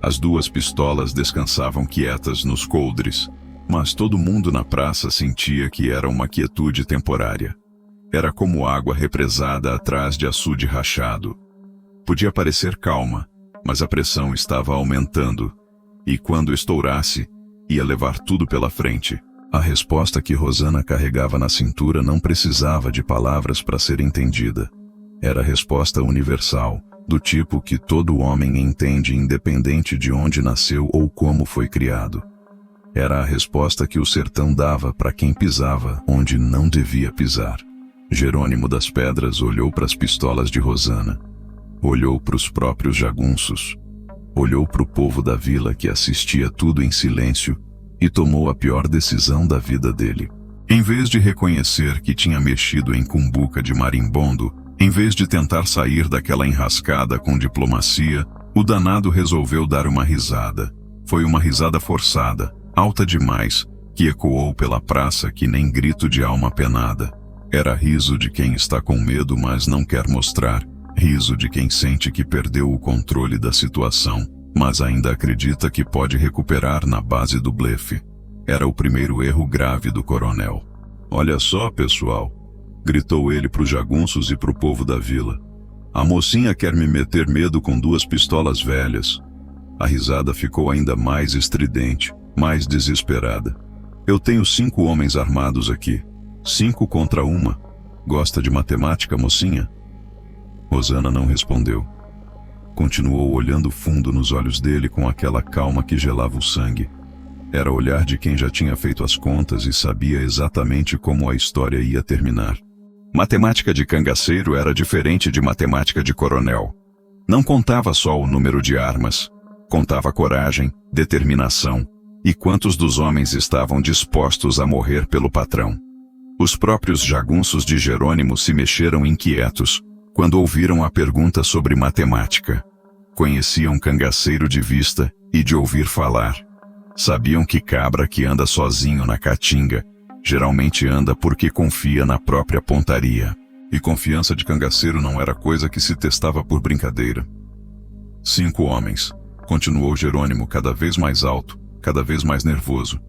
As duas pistolas descansavam quietas nos coldres, mas todo mundo na praça sentia que era uma quietude temporária. Era como água represada atrás de açude rachado. Podia parecer calma, mas a pressão estava aumentando, e quando estourasse, ia levar tudo pela frente. A resposta que Rosana carregava na cintura não precisava de palavras para ser entendida. Era a resposta universal, do tipo que todo homem entende independente de onde nasceu ou como foi criado. Era a resposta que o sertão dava para quem pisava onde não devia pisar. Jerônimo das Pedras olhou para as pistolas de Rosana. Olhou para os próprios jagunços. Olhou para o povo da vila que assistia tudo em silêncio e tomou a pior decisão da vida dele. Em vez de reconhecer que tinha mexido em cumbuca de marimbondo, em vez de tentar sair daquela enrascada com diplomacia, o danado resolveu dar uma risada. Foi uma risada forçada, alta demais, que ecoou pela praça que nem grito de alma penada. Era riso de quem está com medo mas não quer mostrar. Riso de quem sente que perdeu o controle da situação, mas ainda acredita que pode recuperar na base do blefe. Era o primeiro erro grave do coronel. "Olha só, pessoal", gritou ele para os jagunços e para o povo da vila. "A mocinha quer me meter medo com duas pistolas velhas." A risada ficou ainda mais estridente. mais desesperada. Eu tenho 5 homens armados aqui. 5 contra 1. Gosta de matemática, mocinha? Rosana não respondeu. Continuou olhando fundo nos olhos dele com aquela calma que gelava o sangue. Era o olhar de quem já tinha feito as contas e sabia exatamente como a história ia terminar. Matemática de cangaceiro era diferente de matemática de coronel. Não contava só o número de armas. Contava coragem, determinação e quantos dos homens estavam dispostos a morrer pelo patrão. Os próprios jagunços de Jerônimo se mexeram inquietos quando ouviram a pergunta sobre matemática. Conheciam cangaceiro de vista e de ouvir falar. Sabiam que cabra que anda sozinho na caatinga geralmente anda porque confia na própria pontaria. E confiança de cangaceiro não era coisa que se testava por brincadeira. 5 homens, continuou Jerônimo cada vez mais alto, cada vez mais nervoso.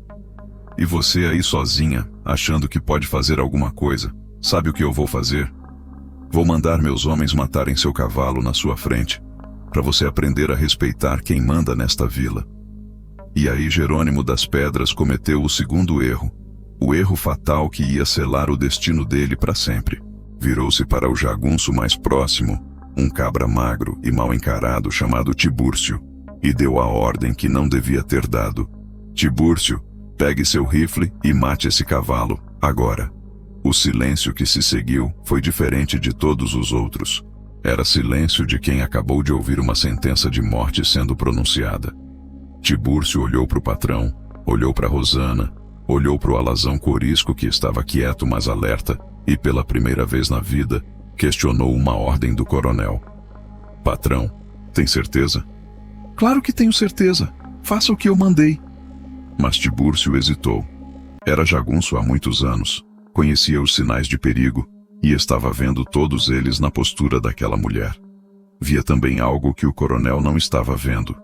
E você aí sozinha, achando que pode fazer alguma coisa, sabe o que eu vou fazer? Vou mandar meus homens matarem seu cavalo na sua frente, para você aprender a respeitar quem manda nesta vila. E aí Jerônimo das Pedras cometeu o segundo erro, o erro fatal que ia selar o destino dele para sempre. Virou-se para o jagunço mais próximo, um cabra magro e mal encarado chamado Tibúrcio, e deu a ordem que não devia ter dado. Tibúrcio, pegue seu rifle e mate esse cavalo, agora. O silêncio que se seguiu foi diferente de todos os outros. Era silêncio de quem acabou de ouvir uma sentença de morte sendo pronunciada. Tibúrcio olhou para o patrão, olhou para Rosana, olhou para o alazão corisco que estava quieto mas alerta, e pela primeira vez na vida, questionou uma ordem do coronel. Patrão, tem certeza? Claro que tenho certeza. Faça o que eu mandei. Mas Tibúrcio hesitou. Era jagunço há muitos anos, conhecia os sinais de perigo e estava vendo todos eles na postura daquela mulher. Via também algo que o coronel não estava vendo.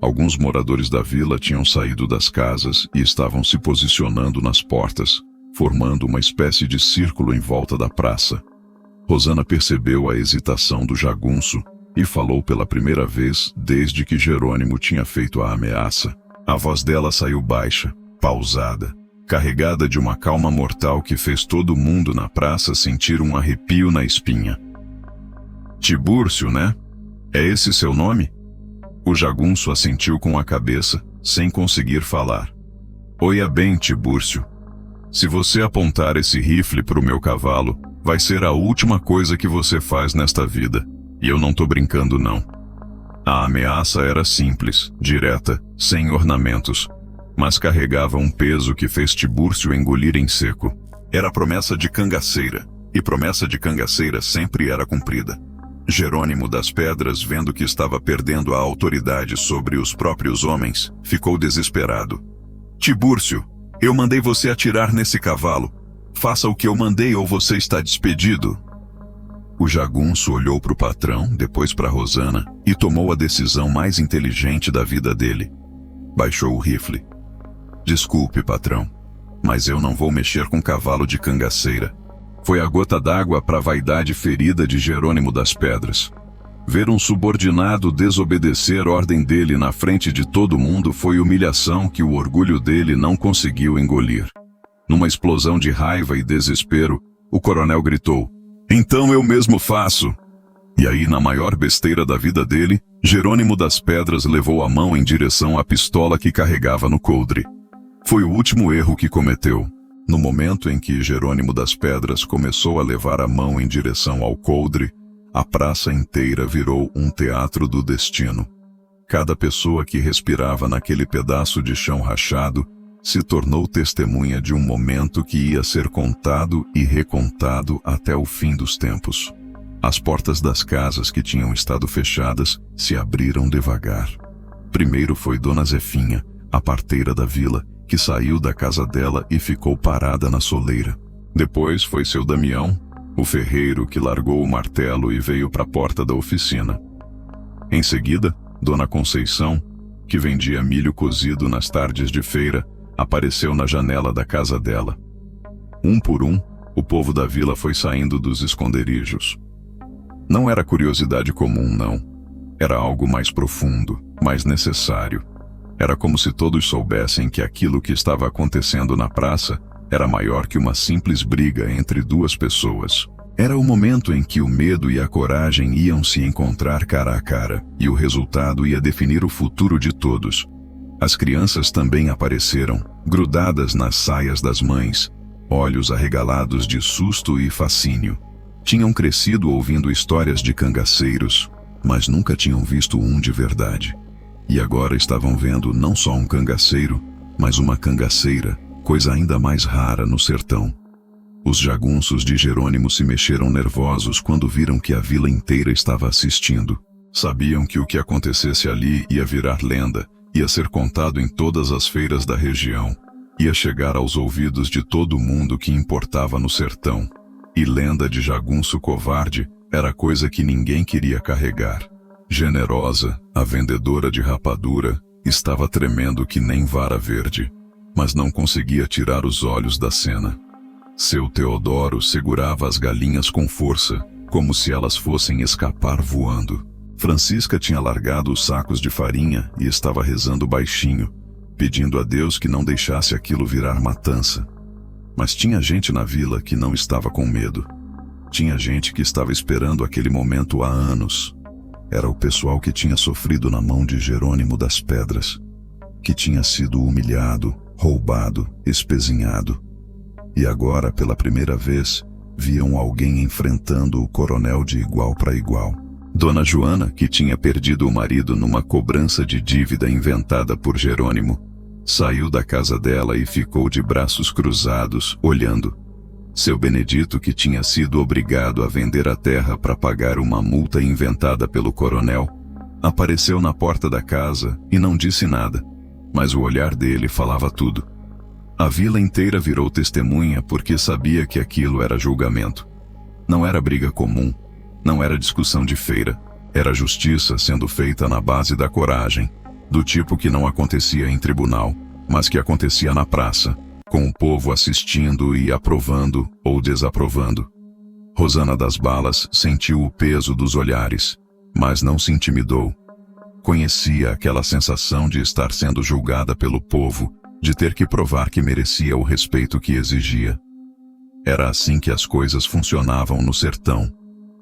Alguns moradores da vila tinham saído das casas e estavam se posicionando nas portas, formando uma espécie de círculo em volta da praça. Rosana percebeu a hesitação do jagunço e falou pela primeira vez desde que Jerônimo tinha feito a ameaça. A voz dela saiu baixa, pausada, carregada de uma calma mortal que fez todo mundo na praça sentir um arrepio na espinha. Tibúrcio, né? É esse seu nome? O jagunço assentiu com a cabeça, sem conseguir falar. Oia bem, Tibúrcio. Se você apontar esse rifle pro meu cavalo, vai ser a última coisa que você faz nesta vida. E eu não tô brincando, não. A ameaça era simples, direta, sem ornamentos, mas carregava um peso que fez Tibúrcio engolir em seco. Era promessa de cangaceira, e promessa de cangaceira sempre era cumprida. Jerônimo das Pedras, vendo que estava perdendo a autoridade sobre os próprios homens, ficou desesperado. Tibúrcio, eu mandei você atirar nesse cavalo. Faça o que eu mandei ou você está despedido. O jagunço olhou para o patrão, depois para Rosana, e tomou a decisão mais inteligente da vida dele. Baixou o rifle. Desculpe, patrão, mas eu não vou mexer com cavalo de cangaceira. Foi a gota d'água para a vaidade ferida de Jerônimo das Pedras. Ver um subordinado desobedecer ordem dele na frente de todo mundo foi humilhação que o orgulho dele não conseguiu engolir. Numa explosão de raiva e desespero, o coronel gritou: "Então eu mesmo faço!" E aí, na maior besteira da vida dele, Jerônimo das Pedras levou a mão em direção à pistola que carregava no coldre. Foi o último erro que cometeu. No momento em que Jerônimo das Pedras começou a levar a mão em direção ao coldre, a praça inteira virou um teatro do destino. Cada pessoa que respirava naquele pedaço de chão rachado se tornou testemunha de um momento que ia ser contado e recontado até o fim dos tempos. As portas das casas que tinham estado fechadas se abriram devagar. Primeiro foi Dona Zefinha, a parteira da vila, que saiu da casa dela e ficou parada na soleira. Depois foi seu Damião, o ferreiro, que largou o martelo e veio para a porta da oficina. Em seguida, Dona Conceição, que vendia milho cozido nas tardes de feira, apareceu na janela da casa dela. Um por um, o povo da vila foi saindo dos esconderijos. Não era curiosidade comum, não. Era algo mais profundo, mais necessário. Era como se todos soubessem que aquilo que estava acontecendo na praça era maior que uma simples briga entre duas pessoas. Era o momento em que o medo e a coragem iam se encontrar cara a cara, e o resultado ia definir o futuro de todos. As crianças também apareceram, grudadas nas saias das mães, olhos arregalados de susto e fascínio. Tinham crescido ouvindo histórias de cangaceiros, mas nunca tinham visto um de verdade. E agora estavam vendo não só um cangaceiro, mas uma cangaceira, coisa ainda mais rara no sertão. Os jagunços de Jerônimo se mexeram nervosos quando viram que a vila inteira estava assistindo. Sabiam que o que acontecesse ali ia virar lenda, ia ser contado em todas as feiras da região, ia chegar aos ouvidos de todo mundo que importava no sertão. E lenda de jagunço covarde era coisa que ninguém queria carregar. Generosa, a vendedora de rapadura, estava tremendo que nem vara verde, mas não conseguia tirar os olhos da cena. Seu Teodoro segurava as galinhas com força, como se elas fossem escapar voando. Francisca tinha largado os sacos de farinha e estava rezando baixinho, pedindo a Deus que não deixasse aquilo virar matança. Mas tinha gente na vila que não estava com medo. Tinha gente que estava esperando aquele momento há anos. Era o pessoal que tinha sofrido na mão de Jerônimo das Pedras, que tinha sido humilhado, roubado, espezinhado. E agora, pela primeira vez, viam alguém enfrentando o coronel de igual para igual. Dona Joana, que tinha perdido o marido numa cobrança de dívida inventada por Jerônimo, saiu da casa dela e ficou de braços cruzados, olhando. Seu Benedito, que tinha sido obrigado a vender a terra para pagar uma multa inventada pelo coronel, apareceu na porta da casa e não disse nada, mas o olhar dele falava tudo. A vila inteira virou testemunha porque sabia que aquilo era julgamento. Não era briga comum, não era discussão de feira, era justiça sendo feita na base da coragem, do tipo que não acontecia em tribunal, mas que acontecia na praça, com o povo assistindo e aprovando ou desaprovando. Rosana das Balas sentiu o peso dos olhares, mas não se intimidou. Conhecia aquela sensação de estar sendo julgada pelo povo, de ter que provar que merecia o respeito que exigia. Era assim que as coisas funcionavam no sertão.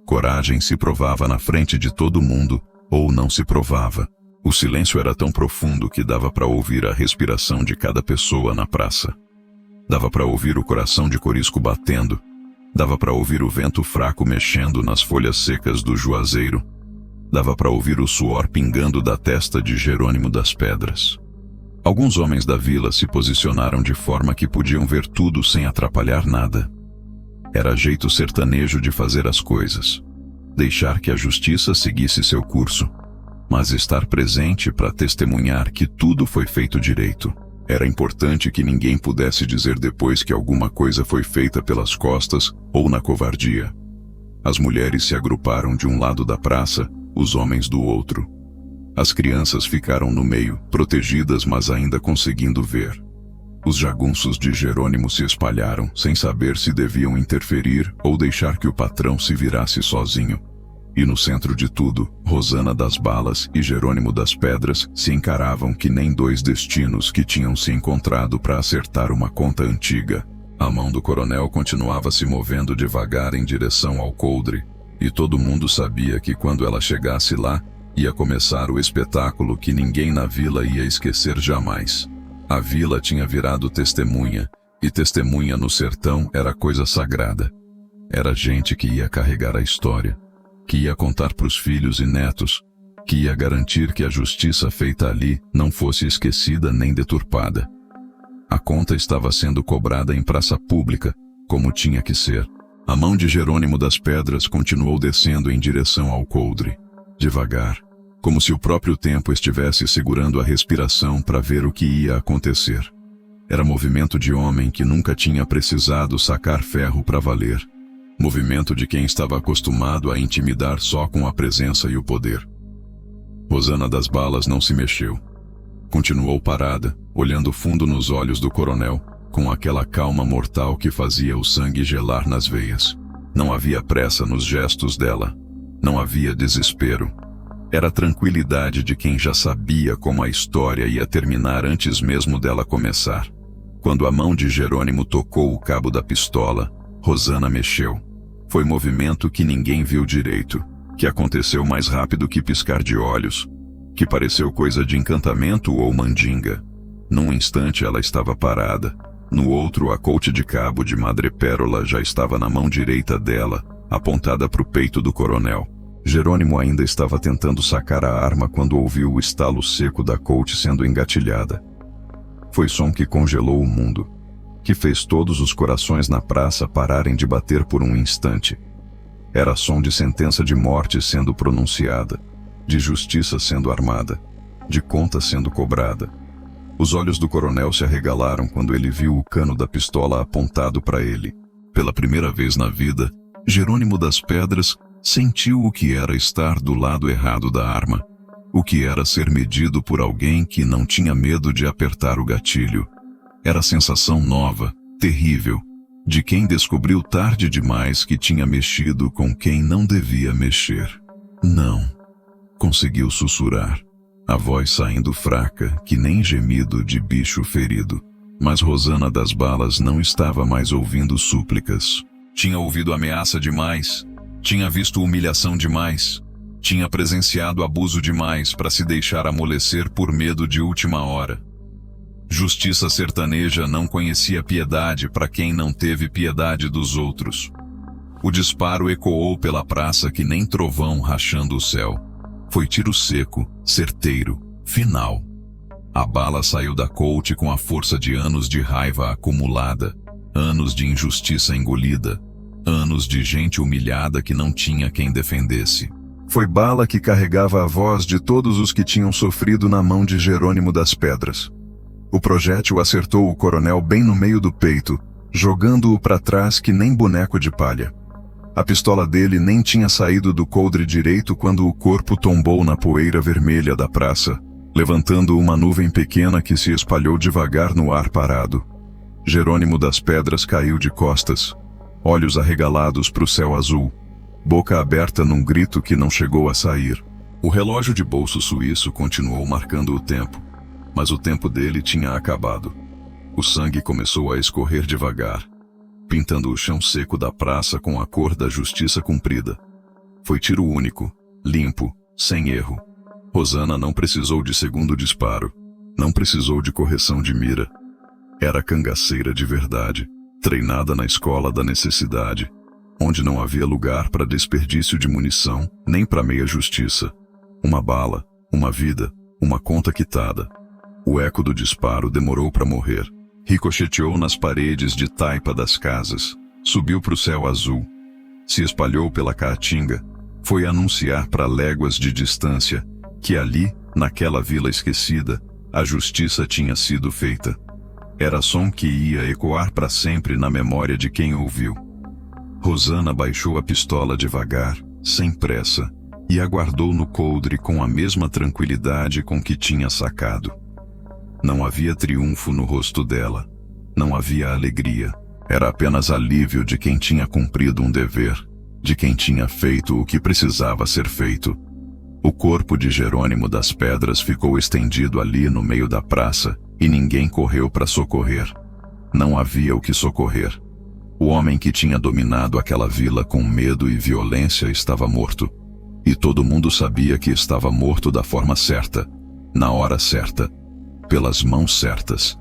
Coragem se provava na frente de todo mundo, ou não se provava. O silêncio era tão profundo que dava para ouvir a respiração de cada pessoa na praça. Dava para ouvir o coração de Corisco batendo. Dava para ouvir o vento fraco mexendo nas folhas secas do juazeiro. Dava para ouvir o suor pingando da testa de Jerônimo das Pedras. Alguns homens da vila se posicionaram de forma que podiam ver tudo sem atrapalhar nada. Era jeito sertanejo de fazer as coisas. Deixar que a justiça seguisse seu curso, mas estar presente para testemunhar que tudo foi feito direito. Era importante que ninguém pudesse dizer depois que alguma coisa foi feita pelas costas ou na covardia. As mulheres se agruparam de um lado da praça, os homens do outro. As crianças ficaram no meio, protegidas mas ainda conseguindo ver. Os jagunços de Jerônimo se espalharam, sem saber se deviam interferir ou deixar que o patrão se virasse sozinho. E no centro de tudo, Rosana das Balas e Jerônimo das Pedras se encaravam que nem dois destinos que tinham se encontrado para acertar uma conta antiga. A mão do coronel continuava se movendo devagar em direção ao coldre, e todo mundo sabia que quando ela chegasse lá, ia começar o espetáculo que ninguém na vila ia esquecer jamais. A vila tinha virado testemunha, e testemunha no sertão era coisa sagrada. Era gente que ia carregar a história, que ia contar para os filhos e netos, que ia garantir que a justiça feita ali não fosse esquecida nem deturpada. A conta estava sendo cobrada em praça pública, como tinha que ser. A mão de Jerônimo das Pedras continuou descendo em direção ao coldre, devagar, como se o próprio tempo estivesse segurando a respiração para ver o que ia acontecer. Era movimento de homem que nunca tinha precisado sacar ferro para valer. Movimento de quem estava acostumado a intimidar só com a presença e o poder. Rosana das Balas não se mexeu. Continuou parada, olhando fundo nos olhos do coronel, com aquela calma mortal que fazia o sangue gelar nas veias. Não havia pressa nos gestos dela. Não havia desespero. Era a tranquilidade de quem já sabia como a história ia terminar antes mesmo dela começar. Quando a mão de Jerônimo tocou o cabo da pistola, Rosana mexeu. Foi movimento que ninguém viu direito, que aconteceu mais rápido que piscar de olhos, que pareceu coisa de encantamento ou mandinga. Num instante ela estava parada, no outro a coute de cabo de madrepérola já estava na mão direita dela, apontada para o peito do coronel. Jerônimo ainda estava tentando sacar a arma quando ouviu o estalo seco da coute sendo engatilhada. Foi som que congelou o mundo, que fez todos os corações na praça pararem de bater por um instante. Era som de sentença de morte sendo pronunciada, de justiça sendo armada, de conta sendo cobrada. Os olhos do coronel se arregalaram quando ele viu o cano da pistola apontado para ele. Pela primeira vez na vida, Jerônimo das Pedras sentiu o que era estar do lado errado da arma, o que era ser medido por alguém que não tinha medo de apertar o gatilho. Era sensação nova, terrível, de quem descobriu tarde demais que tinha mexido com quem não devia mexer. Não, conseguiu sussurrar, a voz saindo fraca, que nem gemido de bicho ferido. Mas Rosana das Balas não estava mais ouvindo súplicas. Tinha ouvido ameaça demais, tinha visto humilhação demais, tinha presenciado abuso demais para se deixar amolecer por medo de última hora. Justiça sertaneja não conhecia piedade para quem não teve piedade dos outros. O disparo ecoou pela praça que nem trovão rachando o céu. Foi tiro seco, certeiro, final. A bala saiu da coute com a força de anos de raiva acumulada, anos de injustiça engolida, anos de gente humilhada que não tinha quem defendesse. Foi bala que carregava a voz de todos os que tinham sofrido na mão de Jerônimo das Pedras. O projétil acertou o coronel bem no meio do peito, jogando-o para trás que nem boneco de palha. A pistola dele nem tinha saído do coldre direito quando o corpo tombou na poeira vermelha da praça, levantando uma nuvem pequena que se espalhou devagar no ar parado. Jerônimo das Pedras caiu de costas, olhos arregalados para o céu azul, boca aberta num grito que não chegou a sair. O relógio de bolso suíço continuou marcando o tempo, mas o tempo dele tinha acabado. O sangue começou a escorrer devagar, pintando o chão seco da praça com a cor da justiça cumprida. Foi tiro único, limpo, sem erro. Rosana não precisou de segundo disparo, não precisou de correção de mira. Era cangaceira de verdade, treinada na escola da necessidade, onde não havia lugar para desperdício de munição, nem para meia justiça. Uma bala, uma vida, uma conta quitada. O eco do disparo demorou para morrer. Ricocheteou nas paredes de taipa das casas, subiu para o céu azul, se espalhou pela caatinga, foi anunciar para léguas de distância que ali, naquela vila esquecida, a justiça tinha sido feita. Era som que ia ecoar para sempre na memória de quem ouviu. Rosana baixou a pistola devagar, sem pressa, e aguardou no coldre com a mesma tranquilidade com que tinha sacado. Não havia triunfo no rosto dela, não havia alegria, era apenas alívio de quem tinha cumprido um dever, de quem tinha feito o que precisava ser feito. O corpo de Jerônimo das Pedras ficou estendido ali no meio da praça e ninguém correu para socorrer. Não havia o que socorrer. O homem que tinha dominado aquela vila com medo e violência estava morto. E todo mundo sabia que estava morto da forma certa, na hora certa, pelas mãos certas.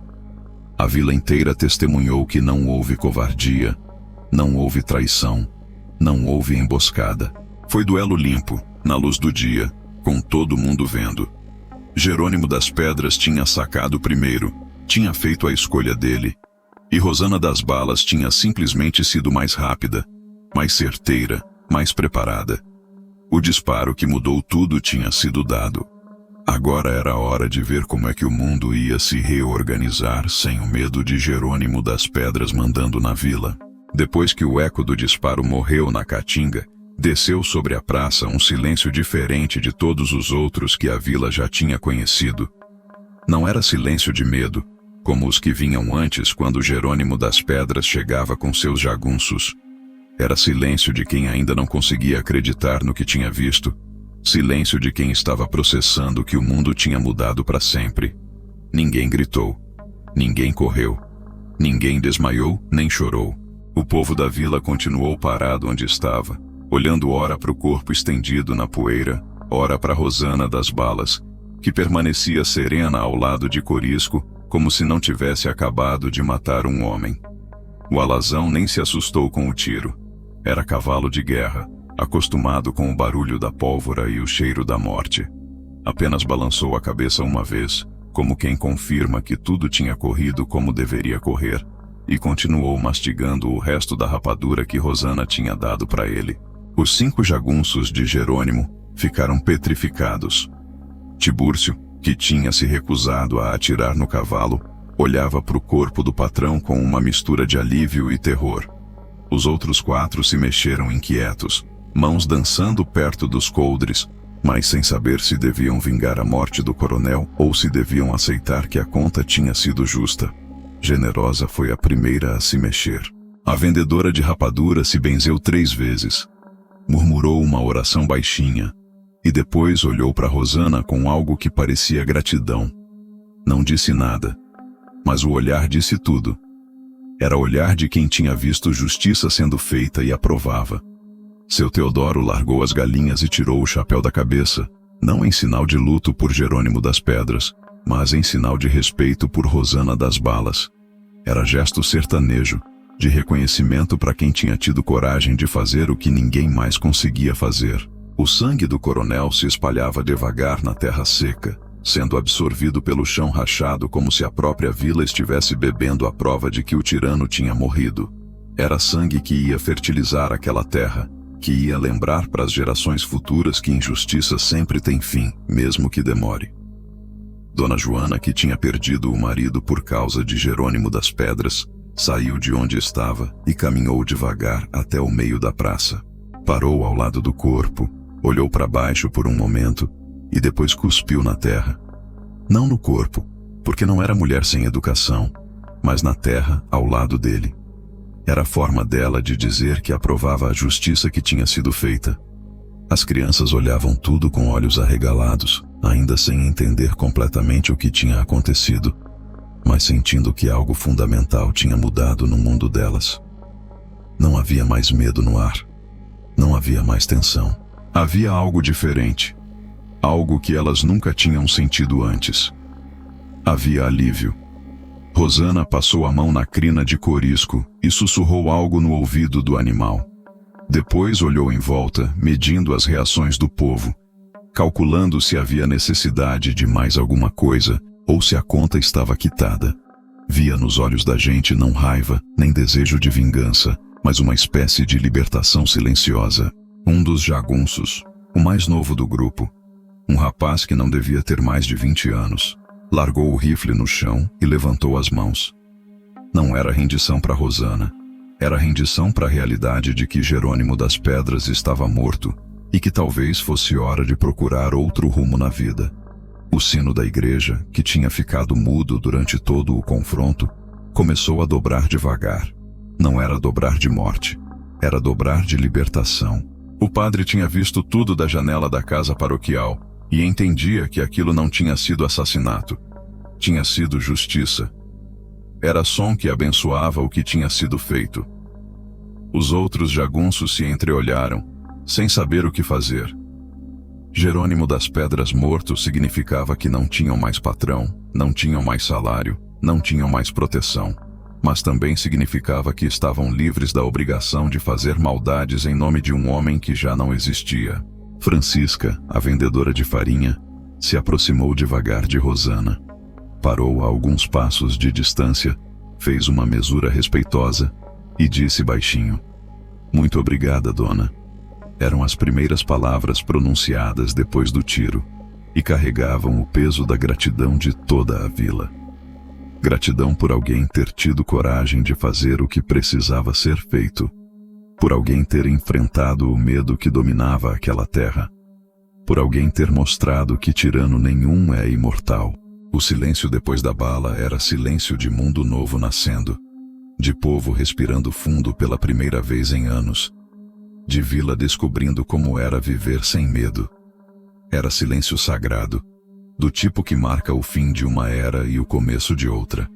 A vila inteira testemunhou que não houve covardia, não houve traição, não houve emboscada. Foi duelo limpo, na luz do dia, com todo mundo vendo. Jerônimo das Pedras tinha sacado primeiro, tinha feito a escolha dele, e Rosana das Balas tinha simplesmente sido mais rápida, mais certeira, mais preparada. O disparo que mudou tudo tinha sido dado. Agora era a hora de ver como é que o mundo ia se reorganizar sem o medo de Jerônimo das Pedras mandando na vila. Depois que o eco do disparo morreu na caatinga, desceu sobre a praça um silêncio diferente de todos os outros que a vila já tinha conhecido. Não era silêncio de medo, como os que vinham antes quando Jerônimo das Pedras chegava com seus jagunços. Era silêncio de quem ainda não conseguia acreditar no que tinha visto. Silêncio de quem estava processando que o mundo tinha mudado para sempre. Ninguém gritou. Ninguém correu. Ninguém desmaiou, nem chorou. O povo da vila continuou parado onde estava, olhando ora para o corpo estendido na poeira, ora para Rosana das balas, que permanecia serena ao lado de Corisco, como se não tivesse acabado de matar um homem. O alazão nem se assustou com o tiro. Era cavalo de guerra, acostumado com o barulho da pólvora e o cheiro da morte. Apenas balançou a cabeça uma vez, como quem confirma que tudo tinha corrido como deveria correr, e continuou mastigando o resto da rapadura que Rosana tinha dado para ele. Os 5 jagunços de Jerônimo ficaram petrificados. Tibúrcio, que tinha se recusado a atirar no cavalo, olhava para o corpo do patrão com uma mistura de alívio e terror. Os outros 4 se mexeram inquietos, mãos dançando perto dos coldres, mas sem saber se deviam vingar a morte do coronel ou se deviam aceitar que a conta tinha sido justa. Generosa foi a primeira a se mexer. A vendedora de rapadura se benzeu 3 vezes. Murmurou uma oração baixinha, e depois olhou para Rosana com algo que parecia gratidão. Não disse nada, mas o olhar disse tudo. Era o olhar de quem tinha visto justiça sendo feita e aprovava. Seu Teodoro largou as galinhas e tirou o chapéu da cabeça, não em sinal de luto por Jerônimo das Pedras, mas em sinal de respeito por Rosana das Balas. Era gesto sertanejo, de reconhecimento para quem tinha tido coragem de fazer o que ninguém mais conseguia fazer. O sangue do coronel se espalhava devagar na terra seca, sendo absorvido pelo chão rachado como se a própria vila estivesse bebendo a prova de que o tirano tinha morrido. Era sangue que ia fertilizar aquela terra, que ia lembrar para as gerações futuras que injustiça sempre tem fim, mesmo que demore. Dona Joana, que tinha perdido o marido por causa de Jerônimo das Pedras, saiu de onde estava e caminhou devagar até o meio da praça. Parou ao lado do corpo, olhou para baixo por um momento e depois cuspiu na terra. Não no corpo, porque não era mulher sem educação, mas na terra ao lado dele. Era a forma dela de dizer que aprovava a justiça que tinha sido feita. As crianças olhavam tudo com olhos arregalados, ainda sem entender completamente o que tinha acontecido, mas sentindo que algo fundamental tinha mudado no mundo delas. Não havia mais medo no ar. Não havia mais tensão. Havia algo diferente. Algo que elas nunca tinham sentido antes. Havia alívio. Rosana passou a mão na crina de Corisco e sussurrou algo no ouvido do animal. Depois olhou em volta, medindo as reações do povo, calculando se havia necessidade de mais alguma coisa ou se a conta estava quitada. Via nos olhos da gente não raiva, nem desejo de vingança, mas uma espécie de libertação silenciosa. Um dos jagunços, o mais novo do grupo, um rapaz que não devia ter mais de 20 anos, largou o rifle no chão e levantou as mãos. Não era rendição para Rosana. Era rendição para a realidade de que Jerônimo das Pedras estava morto e que talvez fosse hora de procurar outro rumo na vida. O sino da igreja, que tinha ficado mudo durante todo o confronto, começou a dobrar devagar. Não era dobrar de morte, era dobrar de libertação. O padre tinha visto tudo da janela da casa paroquial e entendia que aquilo não tinha sido assassinato, tinha sido justiça. Era som que abençoava o que tinha sido feito. Os outros jagunços se entreolharam, sem saber o que fazer. Jerônimo das Pedras morto significava que não tinham mais patrão, não tinham mais salário, não tinham mais proteção, mas também significava que estavam livres da obrigação de fazer maldades em nome de um homem que já não existia. Francisca, a vendedora de farinha, se aproximou devagar de Rosana. Parou a alguns passos de distância, fez uma mesura respeitosa e disse baixinho: "Muito obrigada, dona." Eram as primeiras palavras pronunciadas depois do tiro e carregavam o peso da gratidão de toda a vila. Gratidão por alguém ter tido coragem de fazer o que precisava ser feito, por alguém ter enfrentado o medo que dominava aquela terra, por alguém ter mostrado que tirano nenhum é imortal. O silêncio depois da bala era silêncio de mundo novo nascendo, de povo respirando fundo pela primeira vez em anos, de vila descobrindo como era viver sem medo. Era silêncio sagrado, do tipo que marca o fim de uma era e o começo de outra.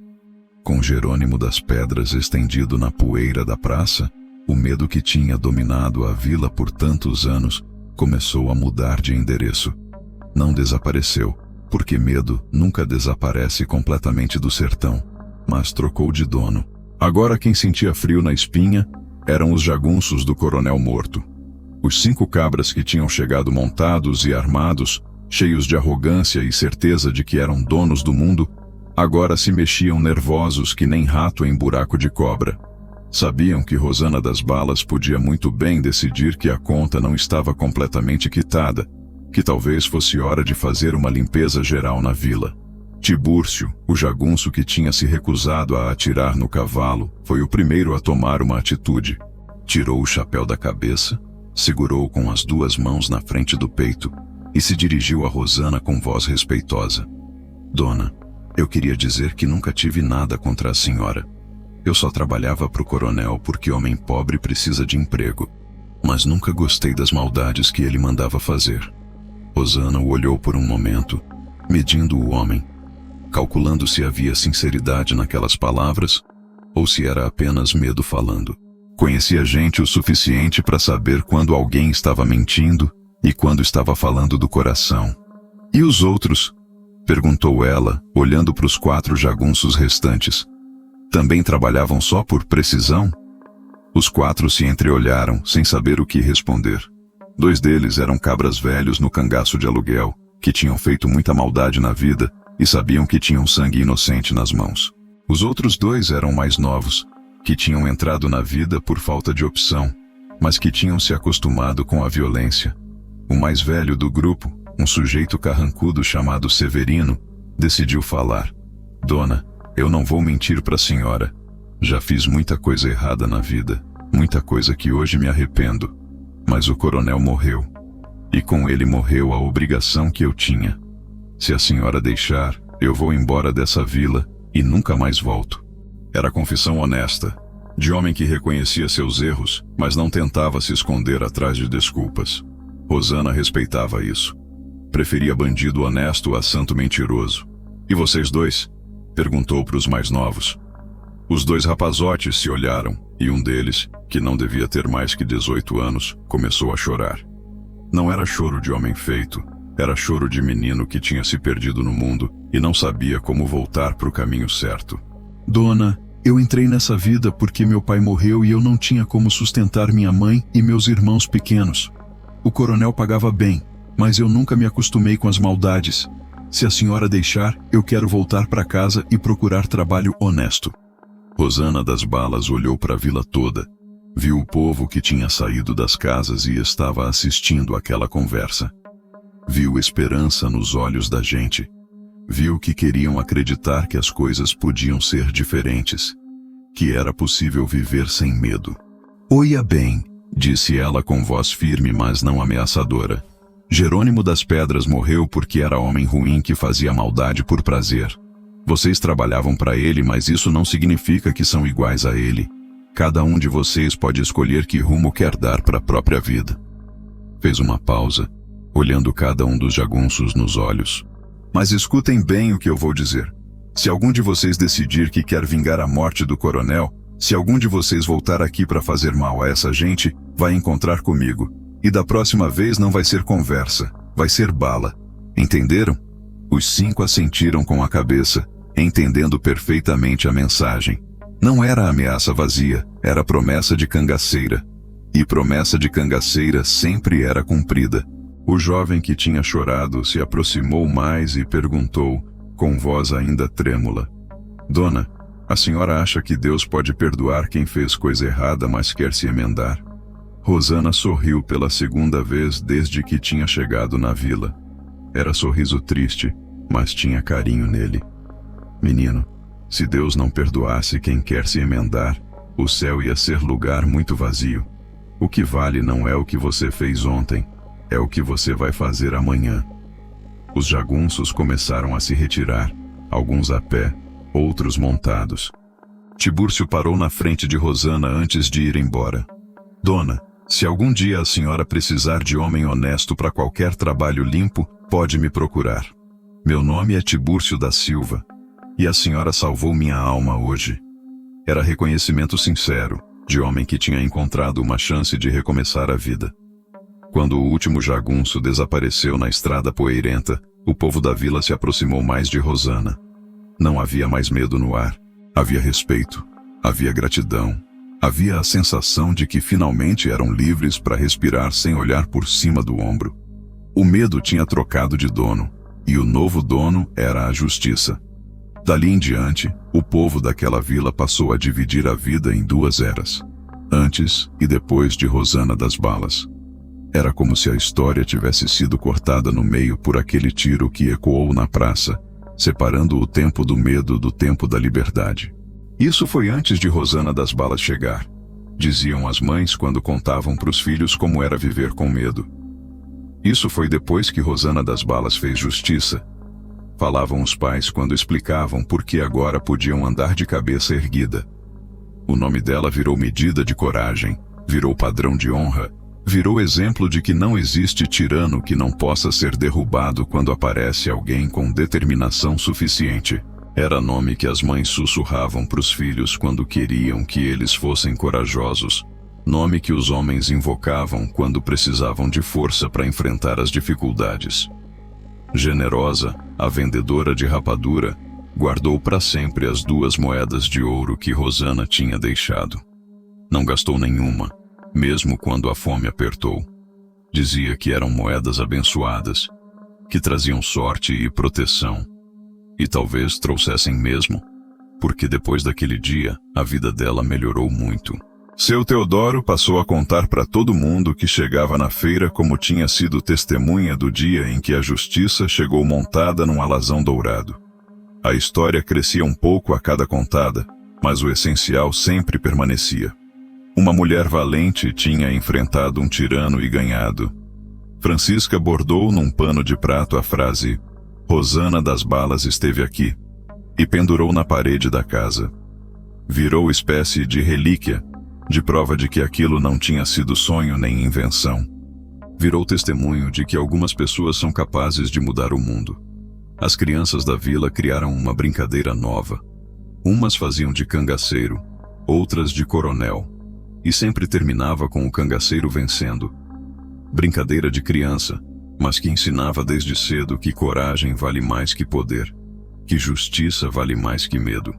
Com Jerônimo das Pedras estendido na poeira da praça, o medo que tinha dominado a vila por tantos anos começou a mudar de endereço. Não desapareceu, porque medo nunca desaparece completamente do sertão, mas trocou de dono. Agora quem sentia frio na espinha eram os jagunços do coronel morto. Os 5 cabras que tinham chegado montados e armados, cheios de arrogância e certeza de que eram donos do mundo, agora se mexiam nervosos que nem rato em buraco de cobra. Sabiam que Rosana das Balas podia muito bem decidir que a conta não estava completamente quitada, que talvez fosse hora de fazer uma limpeza geral na vila. Tibúrcio, o jagunço que tinha se recusado a atirar no cavalo, foi o primeiro a tomar uma atitude. Tirou o chapéu da cabeça, segurou com as 2 mãos na frente do peito e se dirigiu a Rosana com voz respeitosa. Dona, eu queria dizer que nunca tive nada contra a senhora. Eu só trabalhava pro coronel porque homem pobre precisa de emprego, mas nunca gostei das maldades que ele mandava fazer. Rosana o olhou por um momento, medindo o homem, calculando se havia sinceridade naquelas palavras ou se era apenas medo falando. Conhecia gente o suficiente para saber quando alguém estava mentindo e quando estava falando do coração. E os outros? Perguntou ela, olhando para os 4 jagunços restantes. Também trabalhavam só por precisão? Os 4 se entreolharam, sem saber o que responder. 2 deles eram cabras velhos no cangaço de aluguel, que tinham feito muita maldade na vida e sabiam que tinham sangue inocente nas mãos. Os outros 2 eram mais novos, que tinham entrado na vida por falta de opção, mas que tinham se acostumado com a violência. O mais velho do grupo, um sujeito carrancudo chamado Severino, decidiu falar. Dona, eu não vou mentir para a senhora. Já fiz muita coisa errada na vida, muita coisa que hoje me arrependo. Mas o coronel morreu. E com ele morreu a obrigação que eu tinha. Se a senhora deixar, eu vou embora dessa vila e nunca mais volto. Era confissão honesta, de homem que reconhecia seus erros, mas não tentava se esconder atrás de desculpas. Rosana respeitava isso. Preferia bandido honesto a santo mentiroso. E vocês 2? Perguntou para os mais novos. Os 2 rapazotes se olharam, e um deles, que não devia ter mais que 18 anos, começou a chorar. Não era choro de homem feito, era choro de menino que tinha se perdido no mundo e não sabia como voltar para o caminho certo. Dona, eu entrei nessa vida porque meu pai morreu e eu não tinha como sustentar minha mãe e meus irmãos pequenos. O coronel pagava bem, mas eu nunca me acostumei com as maldades. Se a senhora deixar, eu quero voltar para casa e procurar trabalho honesto. Rosana das Balas olhou para a vila toda. Viu o povo que tinha saído das casas e estava assistindo àquela conversa. Viu esperança nos olhos da gente. Viu que queriam acreditar que as coisas podiam ser diferentes, que era possível viver sem medo. Oia bem, disse ela com voz firme mas não ameaçadora. Jerônimo das Pedras morreu porque era homem ruim que fazia maldade por prazer. Vocês trabalhavam para ele, mas isso não significa que são iguais a ele. Cada um de vocês pode escolher que rumo quer dar para a própria vida. Fez uma pausa, olhando cada um dos jagunços nos olhos. Mas escutem bem o que eu vou dizer. Se algum de vocês decidir que quer vingar a morte do coronel, se algum de vocês voltar aqui para fazer mal a essa gente, vai encontrar comigo. E da próxima vez não vai ser conversa, vai ser bala. Entenderam? Os 5 assentiram com a cabeça, entendendo perfeitamente a mensagem. Não era ameaça vazia, era promessa de cangaceira. E promessa de cangaceira sempre era cumprida. O jovem que tinha chorado se aproximou mais e perguntou, com voz ainda trêmula. Dona, a senhora acha que Deus pode perdoar quem fez coisa errada, mas quer se emendar? Rosana sorriu pela segunda vez desde que tinha chegado na vila. Era sorriso triste, mas tinha carinho nele. Menino, se Deus não perdoasse quem quer se emendar, o céu ia ser lugar muito vazio. O que vale não é o que você fez ontem, é o que você vai fazer amanhã. Os jagunços começaram a se retirar, alguns a pé, outros montados. Tibúrcio parou na frente de Rosana antes de ir embora. Dona, Se algum dia a senhora precisar de homem honesto para qualquer trabalho limpo, pode me procurar. Meu nome é Tibúrcio da Silva, e a senhora salvou minha alma hoje. Era reconhecimento sincero, de homem que tinha encontrado uma chance de recomeçar a vida. Quando o último jagunço desapareceu na estrada poeirenta, o povo da vila se aproximou mais de Rosana. Não havia mais medo no ar. Havia respeito, havia gratidão, havia a sensação de que finalmente eram livres para respirar sem olhar por cima do ombro. O medo tinha trocado de dono, e o novo dono era a justiça. Dali em diante, o povo daquela vila passou a dividir a vida em duas eras, antes e depois de Rosana das Balas. Era como se a história tivesse sido cortada no meio por aquele tiro que ecoou na praça, separando o tempo do medo do tempo da liberdade. Isso foi antes de Rosana das Balas chegar, diziam as mães quando contavam para os filhos como era viver com medo. Isso foi depois que Rosana das Balas fez justiça, falavam os pais quando explicavam por que agora podiam andar de cabeça erguida. O nome dela virou medida de coragem, virou padrão de honra, virou exemplo de que não existe tirano que não possa ser derrubado quando aparece alguém com determinação suficiente. Era nome que as mães sussurravam para os filhos quando queriam que eles fossem corajosos. Nome que os homens invocavam quando precisavam de força para enfrentar as dificuldades. Generosa, a vendedora de rapadura, guardou para sempre as 2 moedas de ouro que Rosana tinha deixado. Não gastou nenhuma, mesmo quando a fome apertou. Dizia que eram moedas abençoadas, que traziam sorte e proteção. E talvez trouxessem mesmo, porque depois daquele dia, a vida dela melhorou muito. Seu Teodoro passou a contar para todo mundo que chegava na feira como tinha sido testemunha do dia em que a justiça chegou montada num alazão dourado. A história crescia um pouco a cada contada, mas o essencial sempre permanecia. Uma mulher valente tinha enfrentado um tirano e ganhado. Francisca bordou num pano de prato a frase "Rosana das Balas esteve aqui" e pendurou na parede da casa. Virou espécie de relíquia, de prova de que aquilo não tinha sido sonho nem invenção. Virou testemunho de que algumas pessoas são capazes de mudar o mundo. As crianças da vila criaram uma brincadeira nova. Umas faziam de cangaceiro, outras de coronel, e sempre terminava com o cangaceiro vencendo. Brincadeira de criança, mas que ensinava desde cedo que coragem vale mais que poder, que justiça vale mais que medo.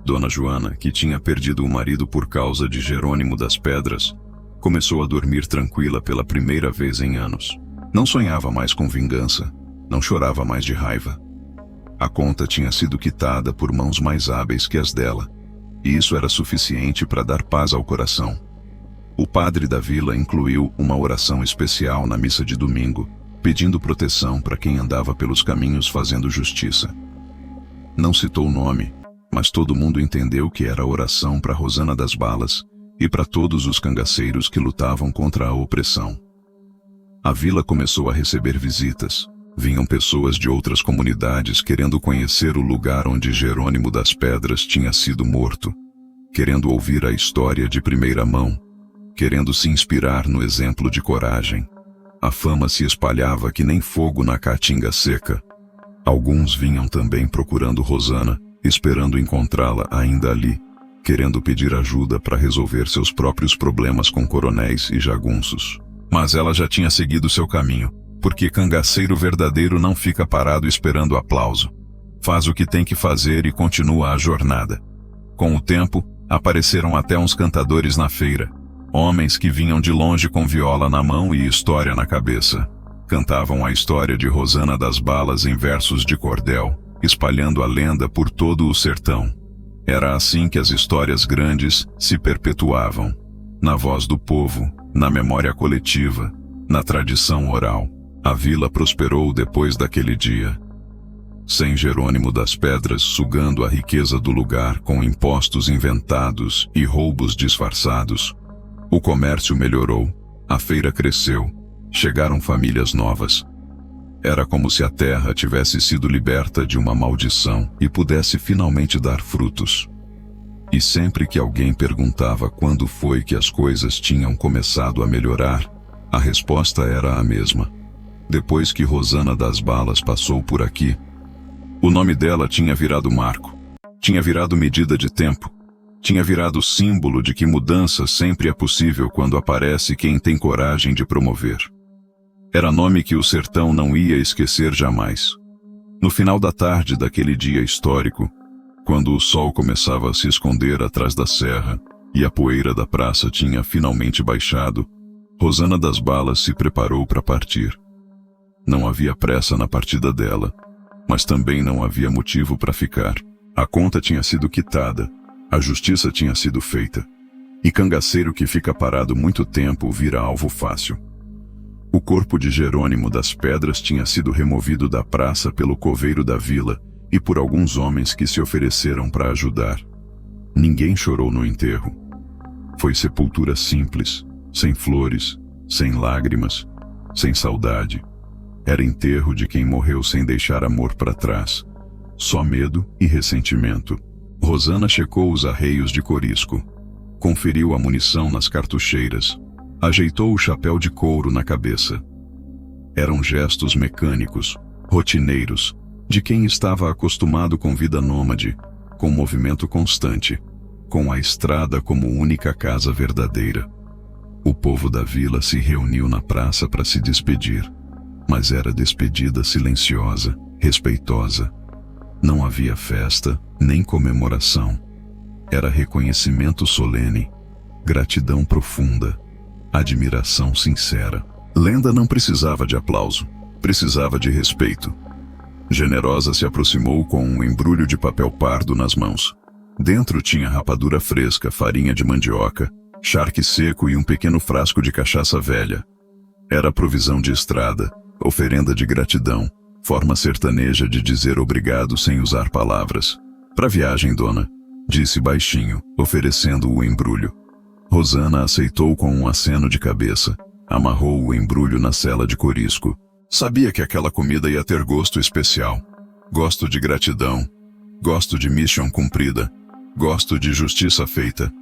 Dona Joana, que tinha perdido o marido por causa de Jerônimo das Pedras, começou a dormir tranquila pela primeira vez em anos. Não sonhava mais com vingança, não chorava mais de raiva. A conta tinha sido quitada por mãos mais hábeis que as dela, e isso era suficiente para dar paz ao coração. O padre da vila incluiu uma oração especial na missa de domingo, pedindo proteção para quem andava pelos caminhos fazendo justiça. Não citou o nome, mas todo mundo entendeu que era oração para Rosana das Balas e para todos os cangaceiros que lutavam contra a opressão. A vila começou a receber visitas. Vinham pessoas de outras comunidades querendo conhecer o lugar onde Jerônimo das Pedras tinha sido morto, querendo ouvir a história de primeira mão, querendo se inspirar no exemplo de coragem. A fama se espalhava que nem fogo na caatinga seca. Alguns vinham também procurando Rosana, esperando encontrá-la ainda ali, querendo pedir ajuda para resolver seus próprios problemas com coronéis e jagunços. Mas ela já tinha seguido seu caminho, porque cangaceiro verdadeiro não fica parado esperando aplauso. Faz o que tem que fazer e continua a jornada. Com o tempo, apareceram até uns cantadores na feira, homens que vinham de longe com viola na mão e história na cabeça. Cantavam a história de Rosana das Balas em versos de cordel, espalhando a lenda por todo o sertão. Era assim que as histórias grandes se perpetuavam, na voz do povo, na memória coletiva, na tradição oral. A vila prosperou depois daquele dia. Sem Jerônimo das Pedras sugando a riqueza do lugar com impostos inventados e roubos disfarçados, o comércio melhorou, a feira cresceu, chegaram famílias novas. Era como se a terra tivesse sido liberta de uma maldição e pudesse finalmente dar frutos. E sempre que alguém perguntava quando foi que as coisas tinham começado a melhorar, a resposta era a mesma: depois que Rosana das Balas passou por aqui. O nome dela tinha virado marco, tinha virado medida de tempo, tinha virado símbolo de que mudança sempre é possível quando aparece quem tem coragem de promover. Era nome que o sertão não ia esquecer jamais. No final da tarde daquele dia histórico, quando o sol começava a se esconder atrás da serra e a poeira da praça tinha finalmente baixado, Rosana das Balas se preparou para partir. Não havia pressa na partida dela, mas também não havia motivo para ficar. A conta tinha sido quitada, a justiça tinha sido feita, e cangaceiro que fica parado muito tempo vira alvo fácil. O corpo de Jerônimo das Pedras tinha sido removido da praça pelo coveiro da vila e por alguns homens que se ofereceram para ajudar. Ninguém chorou no enterro. Foi sepultura simples, sem flores, sem lágrimas, sem saudade. Era enterro de quem morreu sem deixar amor para trás. Só medo e ressentimento. Rosana checou os arreios de corisco. Conferiu a munição nas cartucheiras. Ajeitou o chapéu de couro na cabeça. Eram gestos mecânicos, rotineiros, de quem estava acostumado com vida nômade, com movimento constante, com a estrada como única casa verdadeira. O povo da vila se reuniu na praça para se despedir, mas era despedida silenciosa, respeitosa. Não havia festa, nem comemoração. Era reconhecimento solene, gratidão profunda, admiração sincera. Lenda não precisava de aplauso, precisava de respeito. Generosa se aproximou com um embrulho de papel pardo nas mãos. Dentro tinha rapadura fresca, farinha de mandioca, charque seco e um pequeno frasco de cachaça velha. Era provisão de estrada, oferenda de gratidão, forma sertaneja de dizer obrigado sem usar palavras. Pra viagem, dona, disse baixinho, oferecendo o embrulho. Rosana aceitou com um aceno de cabeça, amarrou o embrulho na sela de corisco. Sabia que aquela comida ia ter gosto especial. Gosto de gratidão, gosto de mission cumprida, gosto de justiça feita.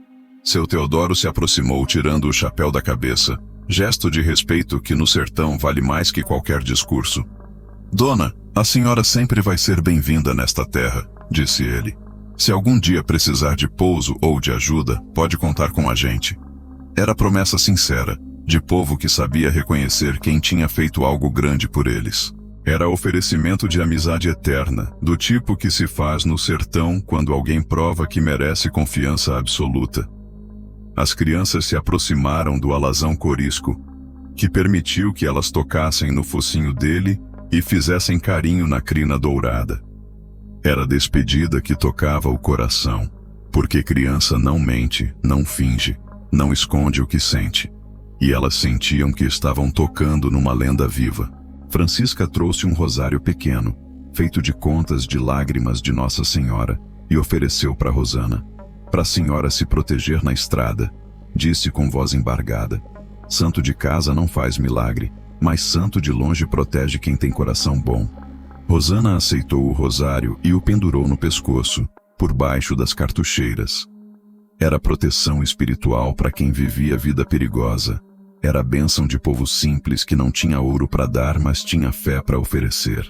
Seu Teodoro se aproximou tirando o chapéu da cabeça, gesto de respeito que no sertão vale mais que qualquer discurso. Dona, a senhora sempre vai ser bem-vinda nesta terra, disse ele. Se algum dia precisar de pouso ou de ajuda, pode contar com a gente. Era promessa sincera, de povo que sabia reconhecer quem tinha feito algo grande por eles. Era oferecimento de amizade eterna, do tipo que se faz no sertão quando alguém prova que merece confiança absoluta. As crianças se aproximaram do alazão corisco, que permitiu que elas tocassem no focinho dele e fizessem carinho na crina dourada. Era a despedida que tocava o coração, porque criança não mente, não finge, não esconde o que sente. E elas sentiam que estavam tocando numa lenda viva. Francisca trouxe um rosário pequeno, feito de contas de lágrimas de Nossa Senhora, e ofereceu para Rosana. Para a senhora se proteger na estrada, disse com voz embargada. Santo de casa não faz milagre, mas santo de longe protege quem tem coração bom. Rosana aceitou o rosário e o pendurou no pescoço, por baixo das cartucheiras. Era proteção espiritual para quem vivia vida perigosa. Era a bênção de povo simples que não tinha ouro para dar, mas tinha fé para oferecer.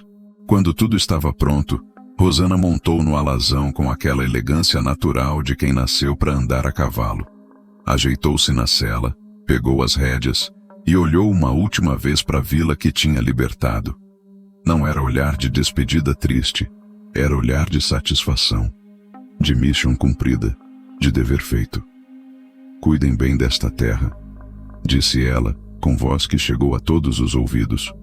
Quando tudo estava pronto, Rosana montou no alazão com aquela elegância natural de quem nasceu para andar a cavalo. Ajeitou-se na sela, pegou as rédeas e olhou uma última vez para a vila que tinha libertado. Não era olhar de despedida triste, era olhar de satisfação, de mission cumprida, de dever feito. Cuidem bem desta terra, disse ela, com voz que chegou a todos os ouvidos.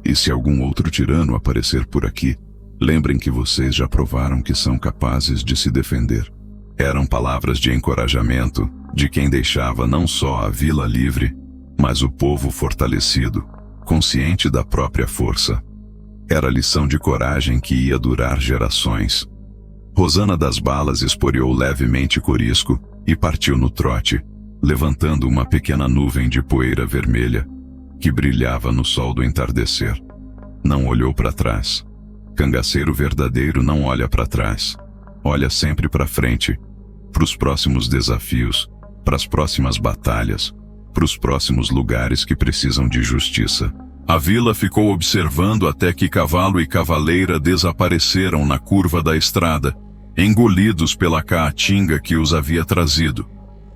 E se algum outro tirano aparecer por aqui, lembrem que vocês já provaram que são capazes de se defender. Eram palavras de encorajamento, de quem deixava não só a vila livre, mas o povo fortalecido, consciente da própria força. Era lição de coragem que ia durar gerações. Rosana das Balas esporeou levemente corisco e partiu no trote, levantando uma pequena nuvem de poeira vermelha, que brilhava no sol do entardecer. Não olhou para trás. Cangaceiro verdadeiro não olha para trás. Olha sempre para frente. para os próximos desafios, para as próximas batalhas, para os próximos lugares que precisam de justiça. A vila ficou observando até que cavalo e cavaleira desapareceram na curva da estrada, engolidos pela caatinga que os havia trazido.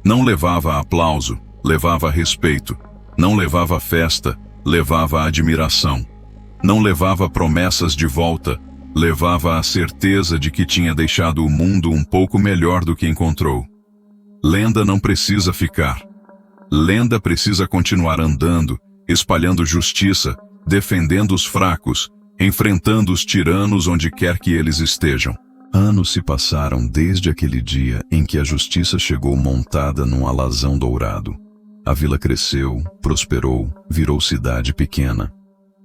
Não levava aplauso, levava respeito. Não levava festa, levava admiração. Não levava promessas de volta, levava a certeza de que tinha deixado o mundo um pouco melhor do que encontrou. Lenda não precisa ficar. Lenda precisa continuar andando, espalhando justiça, defendendo os fracos, enfrentando os tiranos onde quer que eles estejam. Anos se passaram desde aquele dia em que a justiça chegou montada num alazão dourado. A vila cresceu, prosperou, virou cidade pequena.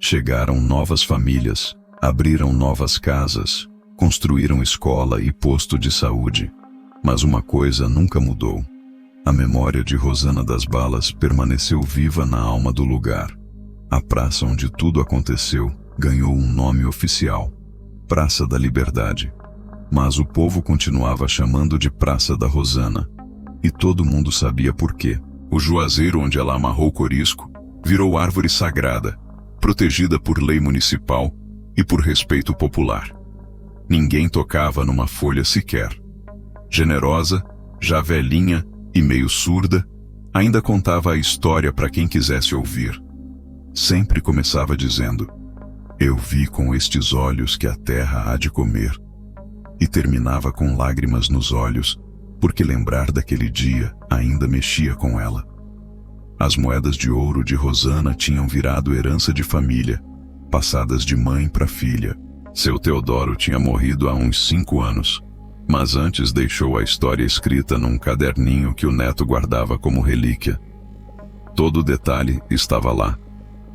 Chegaram novas famílias, abriram novas casas, construíram escola e posto de saúde. Mas uma coisa nunca mudou. A memória de Rosana das Balas permaneceu viva na alma do lugar. A praça onde tudo aconteceu ganhou um nome oficial: Praça da Liberdade. Mas o povo continuava chamando de Praça da Rosana. E todo mundo sabia por quê. O juazeiro onde ela amarrou Corisco virou árvore sagrada, protegida por lei municipal e por respeito popular. Ninguém tocava numa folha sequer. Generosa, já velhinha e meio surda, ainda contava a história para quem quisesse ouvir. Sempre começava dizendo: "Eu vi com estes olhos que a terra há de comer." E terminava com lágrimas nos olhos, porque lembrar daquele dia ainda mexia com ela. As moedas de ouro de Rosana tinham virado herança de família, passadas de mãe para filha. Seu Teodoro tinha morrido há uns 5 anos, mas antes deixou a história escrita num caderninho que o neto guardava como relíquia. Todo detalhe estava lá: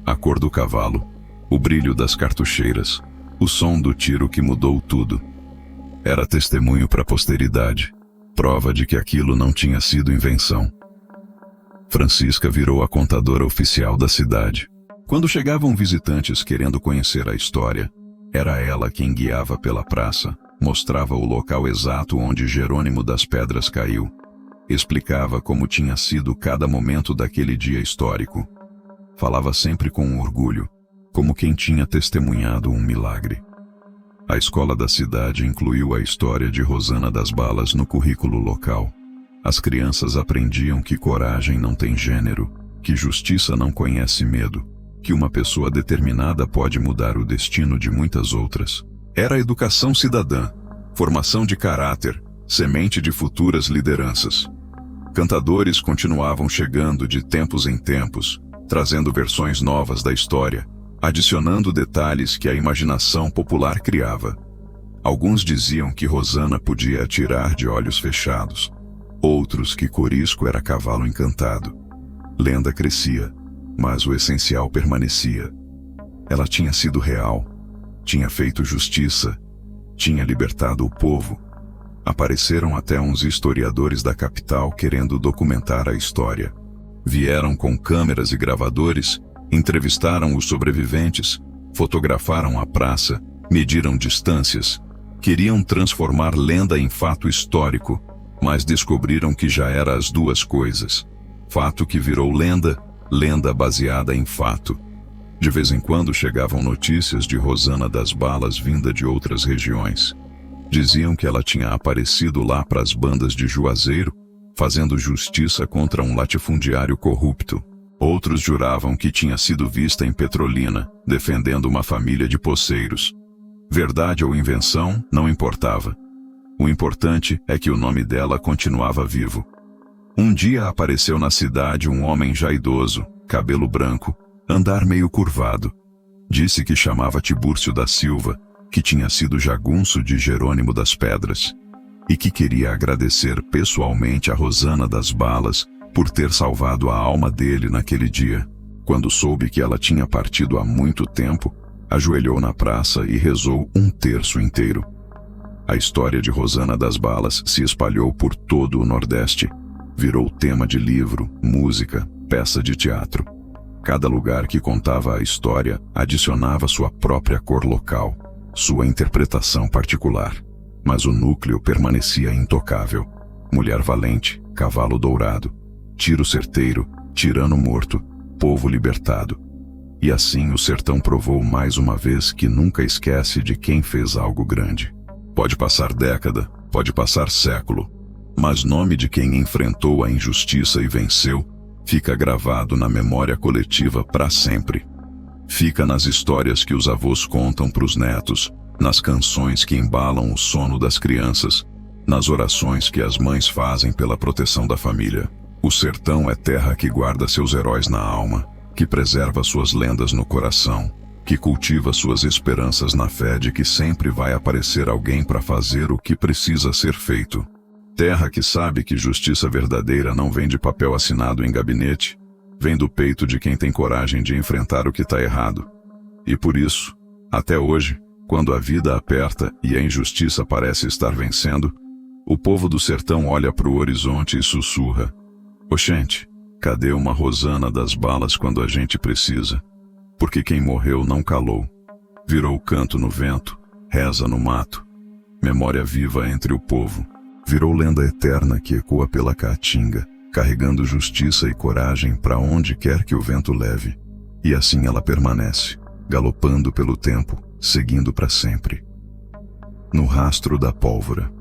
a cor do cavalo, o brilho das cartucheiras, o som do tiro que mudou tudo. Era testemunho para a posteridade, prova de que aquilo não tinha sido invenção. Francisca virou a contadora oficial da cidade. Quando chegavam visitantes querendo conhecer a história, era ela quem guiava pela praça, mostrava o local exato onde Jerônimo das Pedras caiu, explicava como tinha sido cada momento daquele dia histórico. Falava sempre com orgulho, como quem tinha testemunhado um milagre. A escola da cidade incluiu a história de Rosana das Balas no currículo local. As crianças aprendiam que coragem não tem gênero, que justiça não conhece medo, que uma pessoa determinada pode mudar o destino de muitas outras. Era a educação cidadã, formação de caráter, semente de futuras lideranças. Cantadores continuavam chegando de tempos em tempos, trazendo versões novas da história, adicionando detalhes que a imaginação popular criava. Alguns diziam que Rosana podia atirar de olhos fechados, outros que Corisco era cavalo encantado. Lenda crescia, mas o essencial permanecia. Ela tinha sido real, tinha feito justiça, tinha libertado o povo. Apareceram até uns historiadores da capital querendo documentar a história. Vieram com câmeras e gravadores, entrevistaram os sobreviventes, fotografaram a praça, mediram distâncias, queriam transformar lenda em fato histórico, mas descobriram que já era as duas coisas. Fato que virou lenda, lenda baseada em fato. De vez em quando chegavam notícias de Rosana das Balas vinda de outras regiões. Diziam que ela tinha aparecido lá para as bandas de Juazeiro, fazendo justiça contra um latifundiário corrupto. Outros juravam que tinha sido vista em Petrolina, defendendo uma família de poceiros. Verdade ou invenção, não importava. O importante é que o nome dela continuava vivo. Um dia apareceu na cidade um homem já idoso, cabelo branco, andar meio curvado. Disse que chamava Tibúrcio da Silva, que tinha sido jagunço de Jerônimo das Pedras, e que queria agradecer pessoalmente a Rosana das Balas por ter salvado a alma dele naquele dia. Quando soube que ela tinha partido há muito tempo, ajoelhou na praça e rezou um terço inteiro. A história de Rosana das Balas se espalhou por todo o Nordeste. Virou tema de livro, música, peça de teatro. Cada lugar que contava a história adicionava sua própria cor local, sua interpretação particular. Mas o núcleo permanecia intocável. mulher valente, cavalo dourado, tiro certeiro, tirano morto, povo libertado. E assim o sertão provou mais uma vez que nunca esquece de quem fez algo grande. Pode passar década, pode passar século, mas nome de quem enfrentou a injustiça e venceu fica gravado na memória coletiva para sempre. Fica nas histórias que os avós contam para os netos, nas canções que embalam o sono das crianças, nas orações que as mães fazem pela proteção da família. O sertão é terra que guarda seus heróis na alma, que preserva suas lendas no coração, que cultiva suas esperanças na fé de que sempre vai aparecer alguém para fazer o que precisa ser feito. Terra que sabe que justiça verdadeira não vem de papel assinado em gabinete, vem do peito de quem tem coragem de enfrentar o que está errado. E por isso, até hoje, quando a vida aperta e a injustiça parece estar vencendo, o povo do sertão olha para o horizonte e sussurra: "Oxente, cadê uma rosana das balas quando a gente precisa?" Porque quem morreu não calou, virou canto no vento, reza no mato, memória viva entre o povo, virou lenda eterna que ecoa pela caatinga, carregando justiça e coragem para onde quer que o vento leve. E assim ela permanece, galopando pelo tempo, seguindo para sempre. No rastro da pólvora.